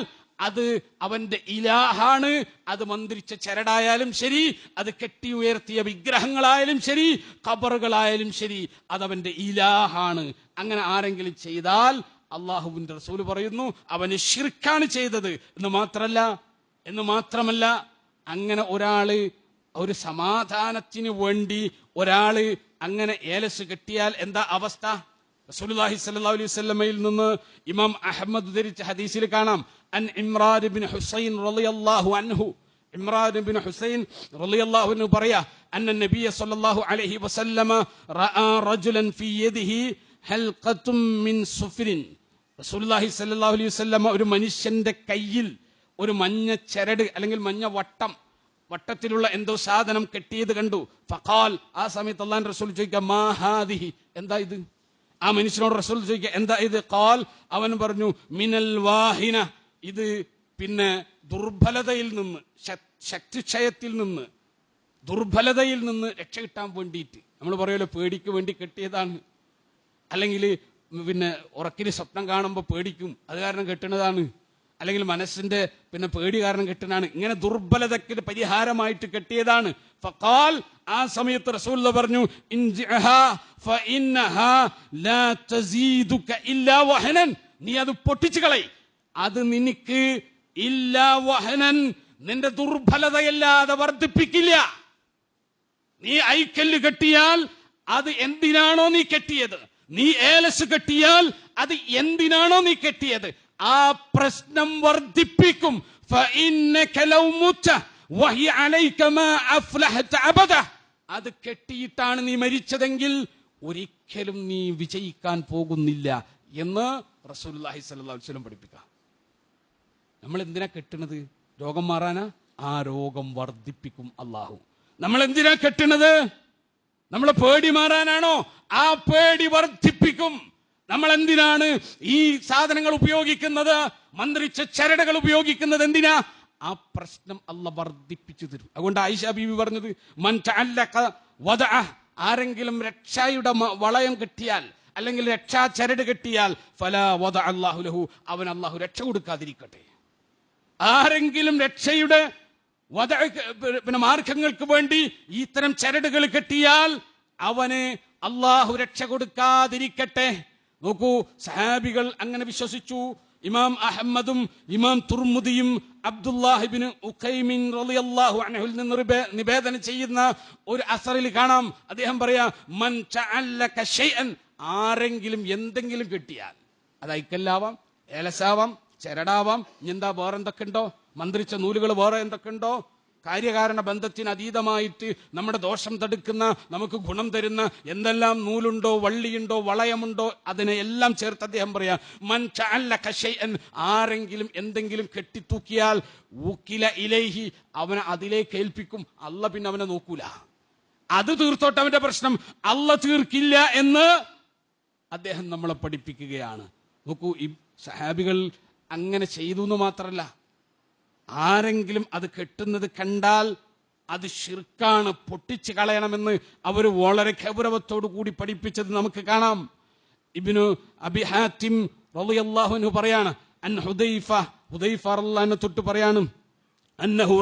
അത് അവന്റെ ഇലാഹാണ്. അത് മന്ത്രിച്ച ചരടായാലും ശരി, അത് കെട്ടി ഉയർത്തിയ വിഗ്രഹങ്ങളായാലും ശരി, ഖബറുകളായാലും ശരി, അതവന്റെ ഇലാഹാണ്. അങ്ങനെ ആരെങ്കിലും ചെയ്താൽ അല്ലാഹുവിന്റെ റസൂൽ പറയുന്നു അവന് ശിർക്കാണ് ചെയ്തത് എന്ന് മാത്രല്ല, എന്ന് മാത്രമല്ല, അങ്ങനെ ഒരാള് ഒരു സമാധാനത്തിന് വേണ്ടി ഒരാള് അങ്ങനെ ഏലസ് കെട്ടിയാൽ എന്താ അവസ്ഥ? റസൂലുള്ളാഹി സ്വല്ലല്ലാഹു അലൈഹി വസല്ലമയിൽ നിന്ന് ഇമാം അഹ്മദ് ഉദ്ധരിച്ച ഹദീസിൽ കാണാം, അൻ ഇമ്രാൻ ഇബ്നു ഹുസൈൻ റളിയല്ലാഹു അൻഹു, ഇമ്രാൻ ഇബ്നു ഹുസൈൻ റളിയല്ലാഹു അൻഹു പറയാ, അന്ന നബിയ സ്വല്ലല്ലാഹു അലൈഹി വസല്ലമ റഅ റജുലൻ ഫീ യദിഹി ഹൽഖത്തും മിൻ സുഫ്രിൻ. റസൂലുള്ളാഹി സ്വല്ലല്ലാഹു അലൈഹി വസല്ലമ ഒരു മനുഷ്യന്റെ കയ്യിൽ ഒരു മഞ്ഞ ചരട് അല്ലെങ്കിൽ മഞ്ഞ വട്ടത്തിലുള്ള എന്തോ സാധനം കെട്ടിയത് കണ്ടു. ഫഖാൽ, ആ സമയത്ത് അല്ലാഹുവിന്റെ റസൂൽ ചോദിക്കുക, മാ ഹാദിഹി, എന്താ ഇത്? ആ മനുഷ്യനോട് റസൂൽ ചോദിക്കുക, എന്താ ഇത്? ഖാൽ, അവൻ പറഞ്ഞു, മിനൽ വാഹിന, ഇത് പിന്നെ ദുർബലതയിൽ നിന്ന്, ശക്തിക്ഷയത്തിൽ നിന്ന്, ദുർബലതയിൽ നിന്ന് രക്ഷ കിട്ടാൻ വേണ്ടിയിട്ട്. നമ്മൾ പറയുമല്ലോ പേടിക്ക് വേണ്ടി കെട്ടിയതാണ്, അല്ലെങ്കിൽ പിന്നെ ഉറക്കിന് സ്വപ്നം കാണുമ്പോൾ പേടിക്കും, അത് കാരണം കെട്ടുന്നതാണ്, അല്ലെങ്കിൽ മനസ്സിന്റെ പിന്നെ പേടി കാരണം കെട്ടുന്നതാണ്. ഇങ്ങനെ ദുർബലതയ്ക്ക് പരിഹാരമായിട്ട് കെട്ടിയതാണ്. ഫഖാൽ, ആ സമയത്ത് റസൂൽ പറഞ്ഞു, ഇൻജിഅഹാ ഫഇന്നഹാ ലാ തസീദുക ഇല്ലാ വഹനൻ, നീ അത് പൊട്ടിച്ചു കളയ്, അത് നിനക്ക് ഇല്ലാ വഹനൻ, നിന്റെ ദുർബലതയല്ലാതെ വർദ്ധിപ്പിക്കില്ല. നീ ഐക്കല്ല് കെട്ടിയാൽ അത് എന്തിനാണോ നീ കെട്ടിയത്, നീ ഏലസ് കെട്ടിയാൽ അത് എന്തിനാണോ നീ കെട്ടിയത്, ആ പ്രശ്നം വർദ്ധിപ്പിക്കും. അത് കെട്ടിയിട്ടാണ് നീ മരിച്ചതെങ്കിൽ ഒരിക്കലും നീ വിജയിക്കാൻ പോകുന്നില്ല എന്ന് റസൂലുള്ളാഹി സ്വല്ലല്ലാഹു അലൈഹി വസല്ലം പഠിപ്പിക്കുക. നമ്മൾ എന്തിനാ കെട്ടുന്നത്? രോഗം മാറാനാ? ആ രോഗം വർദ്ധിപ്പിക്കും അള്ളാഹു. നമ്മൾ എന്തിനാ കെട്ടുന്നത്? നമ്മളെ പേടി മാറാനാണോ? ആ പേടി വർദ്ധിപ്പിക്കും. നമ്മൾ എന്തിനാണ് ഈ സാധനങ്ങൾ ഉപയോഗിക്കുന്നത്? മന്ത്രിച്ച ചരടുകൾ ഉപയോഗിക്കുന്നത് എന്തിനാ? ആ പ്രശ്നം അല്ലാഹ് വർദ്ധിപ്പിച്ചു തരും. അതുകൊണ്ട് ആയിഷ ബീവി പറഞ്ഞത്, മൻ തഅല്ലഖ വദഅ, ആരെങ്കിലും രക്ഷയുടെ വളയം കെട്ടിയാൽ അല്ലെങ്കിൽ രക്ഷാ ചരട് കെട്ടിയാൽ ഫലാ വദഅ അല്ലാഹു ലഹു, അവൻ അല്ലാഹു രക്ഷ കൊടുക്കാതിരിക്കട്ടെ. ആരെങ്കിലും രക്ഷയുടെ പിന്നെ മാർഗങ്ങൾക്ക് വേണ്ടി ഇത്തരം ചരടുകൾ കെട്ടിയാൽ അവന് അല്ലാഹു രക്ഷ കൊടുക്കാതിരിക്കട്ടെ. നോക്കൂ, സഹാബികൾ അങ്ങനെ വിശ്വസിച്ചു. ഇമാം അഹ്മദും ഇമാം തുർമുദിയും അബ്ദുല്ലാഹിബ്നു ഉഖൈമിൻ റളിയല്ലാഹു അൻഹുവിൽ നിന്ന് നിവേദനം ചെയ്യുന്ന ഒരു അസറിൽ കാണാം, അദ്ദേഹം പറയാ, മൻ തഅല്ലക ശൈഅൻ, ആരെങ്കിലും എന്തെങ്കിലും കിട്ടിയാൽ, അത് ഐക്കല്ലാവാം, ഏലസാവാം, ചരടാവാം, എന്താ വേറെ എന്തൊക്കെ ഉണ്ടോ, മന്ത്രിച്ച നൂലുകൾ വേറെ എന്തൊക്കെ ഉണ്ടോ, കാര്യകാരണ ബന്ധത്തിന് അതീതമായിട്ട് നമ്മുടെ ദോഷം തടുക്കുന്ന, നമുക്ക് ഗുണം തരുന്ന എന്തെല്ലാം നൂലുണ്ടോ, വള്ളിയുണ്ടോ, വളയമുണ്ടോ, അതിനെ എല്ലാം ചേർത്ത് അദ്ദേഹം പറയാ, മൻ തഅല്ലക ശൈഅൻ, ആരെങ്കിലും എന്തെങ്കിലും കെട്ടിത്തൂക്കിയാൽ ഉക്കില ഇലൈഹി, അവനെ അതിലേക്ക് ഏൽപ്പിക്കും. അല്ലാഹ് പിന്നെ അവനെ നോക്കൂല, അത് തീർത്തോട്ട് അവന്റെ പ്രശ്നം, അല്ലാഹ് തീർക്കില്ല എന്ന് അദ്ദേഹം നമ്മളെ പഠിപ്പിക്കുകയാണ്. നോക്കൂ, ഈ സഹാബികൾ അങ്ങനെ ചെയ്തു എന്ന് മാത്രമല്ല, ആരെങ്കിലും അത് കെട്ടുന്നത് കണ്ടാൽ അത് ശിർക്കാണ്, പൊട്ടിച്ചു കളയണമെന്ന് അവർ വളരെ ഗൗരവത്തോടു കൂടി പഠിപ്പിച്ചത് നമുക്ക് കാണാം. ഇബ്നു അബി ഹാത്തിം റളിയല്ലാഹു അൻഹു പറയാണ്, അൻ ഹുദൈഫ റളിയല്ലാഹു അൻഹു തൊട്ട് പറയാണ്, അന്നഹു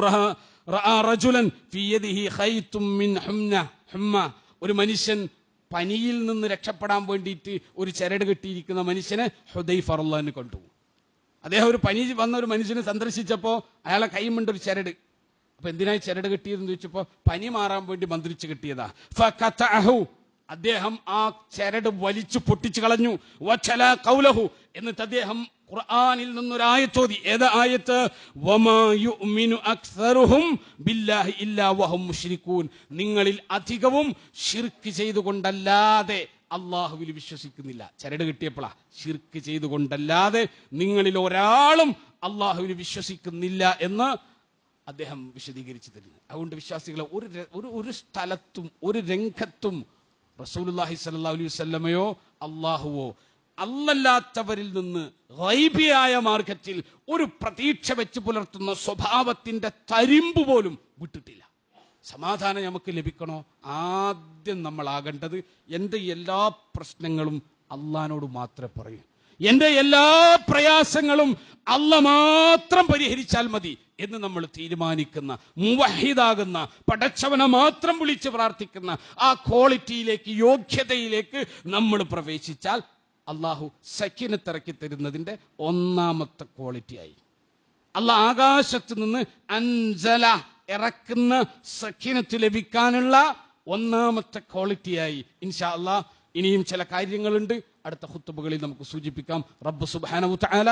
റഅ റജുലൻ ഫീ യദിഹി ഖൈതും മിൻ ഹുമ്മ, ഒരു മനുഷ്യൻ പനിയിൽ നിന്ന് രക്ഷപ്പെടാൻ വേണ്ടിയിട്ട് ഒരു ചരട് കെട്ടിയിരിക്കുന്ന മനുഷ്യനെ ഹുദൈഫ റളിയല്ലാഹു അൻഹു കണ്ടു. അദ്ദേഹം ഒരു പനി വന്ന ഒരു മനുഷ്യനെ സന്ദർശിച്ചപ്പോൾ അയാളെ കൈമുണ്ട് ഒരു ചരട്. അപ്പൊ എന്തിനായി ചരട് കെട്ടിയതെന്ന് ചോദിച്ചപ്പോ പനി മാറാൻ വേണ്ടി മന്ത്രിച്ച് കെട്ടിയതാ. ഫഖതഅഹു, അദ്ദേഹം ആ ചരട് വലിച്ചു പൊട്ടിച്ചു കളഞ്ഞു. വചല ഖൗലഹു, എന്നിട്ട് അദ്ദേഹം ഖുർആനിൽ നിന്നൊരു ആയത്തോതി. ഏതാ ആയത്ത്? വമാ യുഅ്മിനു അക്സറുഹും ബില്ലാഹി ഇല്ലാ വഹും മുശ്രികൂൻ, നിങ്ങളിൽ അധികവും ശിർക്ക് ചെയ്തുകൊണ്ടല്ലാതെ അള്ളാഹുവിൽ വിശ്വസിക്കുന്നില്ല. ചരട് കിട്ടിയപ്പോഴാ, ശിർക്ക് ചെയ്തുകൊണ്ടല്ലാതെ നിങ്ങളിൽ ഒരാളും അള്ളാഹുവിൽ വിശ്വസിക്കുന്നില്ല എന്ന് അദ്ദേഹം വിശദീകരിച്ചു തരുന്നു. അതുകൊണ്ട് വിശ്വാസികളെ ഒരു സ്ഥലത്തും ഒരു രംഗത്തും റസൂലുള്ളാഹി സ്വല്ലല്ലാഹു അലൈഹി വസല്ലമയോ അള്ളാഹുവോ അല്ലല്ലാത്തവരിൽ നിന്ന് ഗൈബിയായ മാർഗത്തിൽ ഒരു പ്രതീക്ഷ വെച്ച് പുലർത്തുന്ന സ്വഭാവത്തിന്റെ തരിമ്പ് പോലും വിട്ടിട്ടില്ല. സമാധാനം നമുക്ക് ലഭിക്കണോ, ആദ്യം നമ്മൾ ആകേണ്ടത് എൻ്റെ എല്ലാ പ്രശ്നങ്ങളും അള്ളാഹിനോട് മാത്രമേ പറയൂ, എൻ്റെ എല്ലാ പ്രയാസങ്ങളും അള്ളാഹ് മാത്രം പരിഹരിച്ചാൽ മതി എന്ന് നമ്മൾ തീരുമാനിക്കുന്ന, മുവഹിദാകുന്ന, പടച്ചവനെ മാത്രം വിളിച്ച് പ്രാർത്ഥിക്കുന്ന ആ ക്വാളിറ്റിയിലേക്ക്, യോഗ്യതയിലേക്ക് നമ്മൾ പ്രവേശിച്ചാൽ അള്ളാഹു സക്കീനത്ത് ഇറക്കി തരുന്നതിൻ്റെ ഒന്നാമത്തെ ക്വാളിറ്റിയായി. അള്ളാഹ് ആകാശത്ത് നിന്ന് അൻസല ഇറക്കുന്ന സക്കീനത്ത് ലഭിക്കാനുള്ള ഒന്നാമത്തെ ക്വാളിറ്റിയായി ഇൻഷാ അള്ളാഹ്. ഇനിയും ചില കാര്യങ്ങളുണ്ട്, അടുത്ത ഖുത്ബകളിൽ നമുക്ക് സൂചിപ്പിക്കാം. റബ്ബ് സുബ്ഹാനഹു തആല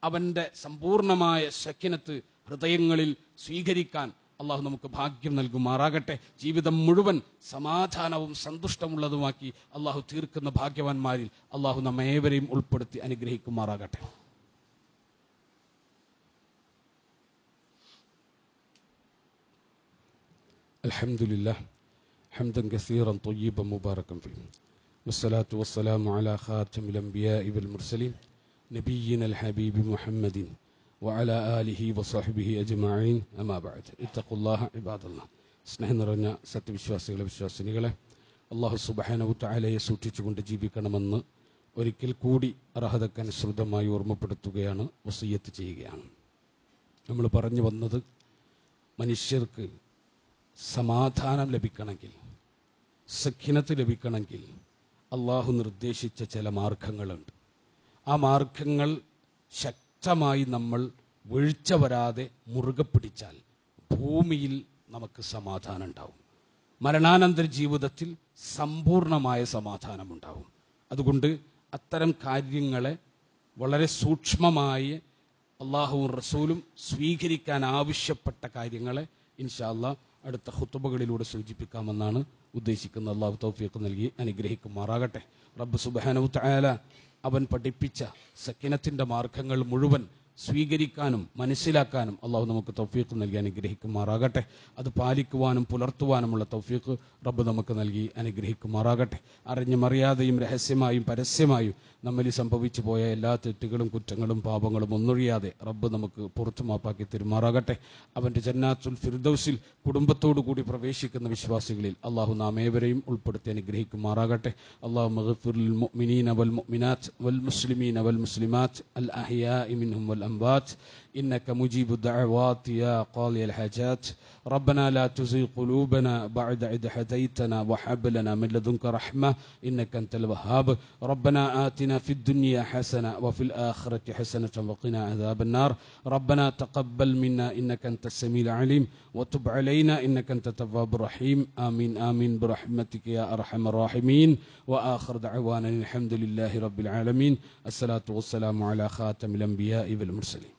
അവന്റെ സമ്പൂർണമായ സക്കീനത്ത് ഹൃദയങ്ങളിൽ സ്വീകരിക്കാൻ അള്ളാഹു നമുക്ക് ഭാഗ്യം നൽകുമാറാകട്ടെ. ജീവിതം മുഴുവൻ സമാധാനവും സന്തുഷ്ടമുള്ളതുമാക്കി അള്ളാഹു തീർക്കുന്ന ഭാഗ്യവാന്മാരിൽ അള്ളാഹു നമ്മേവരെയും ഉൾപ്പെടുത്തി അനുഗ്രഹിക്കുമാറാകട്ടെ. അൽഹംദുലില്ലാഹ് ഹംദൻ കസീറൻ ത്വയ്യിബൻ മുബാറകൻ ഫീഹി വസ്സലാത്തു വസ്സലാമു അലാ ഖാതിമിൽ അംബിയാഇ വൽ മുർസലീൻ നബിയ്യിനൽ ഹബീബി മുഹമ്മദിൻ വഅലാ ആലിഹി വസഹ്ബിഹി അജ്മഈൻ അമാ ബഅദ്. ഇത്തഖുല്ലാഹ ഇബാദല്ലാഹ്. സ്നേഹം നിറഞ്ഞ സത്യവിശ്വാസികളെ, വിശ്വാസിനികളെ, അല്ലാഹു സുബ്ഹാനഹു തആലയെ സൂക്ഷിച്ചുകൊണ്ട് ജീവിക്കണമെന്ന് ഒരിക്കൽ കൂടി അർഹതക്കനുസൃതമായി ഓർമ്മപ്പെടുത്തുകയാണ്, വസിയ്യത്ത് ചെയ്യുകയാണ്. നമ്മൾ പറഞ്ഞു വന്നത്, മനുഷ്യർക്ക് സമാധാനം ലഭിക്കണമെങ്കിൽ, സഖീനത്ത് ലഭിക്കണമെങ്കിൽ അള്ളാഹു നിർദ്ദേശിച്ച ചില മാർഗങ്ങളുണ്ട്. ആ മാർഗങ്ങൾ ശക്തമായി നമ്മൾ വീഴ്ച വരാതെ മുറുകെ പിടിച്ചാൽ ഭൂമിയിൽ നമുക്ക് സമാധാനം ഉണ്ടാവും. മരണാനന്തര ജീവിതത്തിൽ സമ്പൂർണമായ സമാധാനമുണ്ടാവും. അതുകൊണ്ട് അത്തരം കാര്യങ്ങളെ വളരെ സൂക്ഷ്മമായി അള്ളാഹുവും റസൂലും സ്വീകരിക്കാൻ ആവശ്യപ്പെട്ട കാര്യങ്ങളെ ഇൻഷാ അല്ലാഹ് അടുത്ത ഖുത്ബകളിലൂടെ സൂചിപ്പിക്കാമെന്നാണ് ഉദ്ദേശിക്കുന്നത്. അള്ളാഹു തൗഫീഖ് നൽകി അനുഗ്രഹിക്കുമാറാകട്ടെ. റബ്ബ് സുബ്ഹാനഹു തആല അവൻ പഠിപ്പിച്ച സക്കീനത്തിന്റെ മാർഗങ്ങൾ മുഴുവൻ സ്വീകരിക്കാനും മനസ്സിലാക്കാനും അള്ളാഹു നമുക്ക് തൗഫീഖ് നൽകി അനുഗ്രഹിക്കുമാറാകട്ടെ. അത് പാലിക്കുവാനും പുലർത്തുവാനുമുള്ള തൗഫീഖ് റബ്ബ് നമുക്ക് നൽകി അനുഗ്രഹിക്കുമാറാകട്ടെ. അറിഞ്ഞും അറിയാതെയും രഹസ്യമായും പരസ്യമായും നമ്മളിൽ സംഭവിച്ചു പോയ എല്ലാ തെറ്റുകളും കുറ്റങ്ങളും പാപങ്ങളും ഒന്നൊഴിയാതെ റബ്ബ് നമുക്ക് പുറത്തു മാപ്പാക്കി തരുമാറാകട്ടെ. അവൻ്റെ ജന്നാത്തുൽ ഫിർദൗസിൽ കുടുംബത്തോടു കൂടി പ്രവേശിക്കുന്ന വിശ്വാസികളിൽ അള്ളാഹു നാം ഏവരെയും ഉൾപ്പെടുത്തി അനുഗ്രഹിക്കുമാറാകട്ടെ. അല്ലാഹുമ്മ ഗ്ഫിർ ലിൽ മുഅ്മിനീന വൽ മുഅ്മിനാത്ത് വൽ മുസ്ലിമീന വൽ മുസ്ലിമാത്ത് അൽ അഹ്യാഇ മിൻഹും വൽ അംവാത്ത് إنك مجيب الدعوات يا قاضي الحاجات. ربنا لا تزغ قلوبنا بعد إذ هديتنا وهب لنا من لدنك رحمة إنك أنت الوهاب. ربنا آتنا في الدنيا حسنة وفي الآخرة حسنة وقنا عذاب النار. ربنا تقبل منا إنك أنت السميع العليم وتب علينا إنك أنت التواب الرحيم. آمين آمين برحمتك يا أرحم الراحمين. وآخر دعوانا الحمد لله رب العالمين. الصلاة والسلام على خاتم الأنبياء والمرسلين.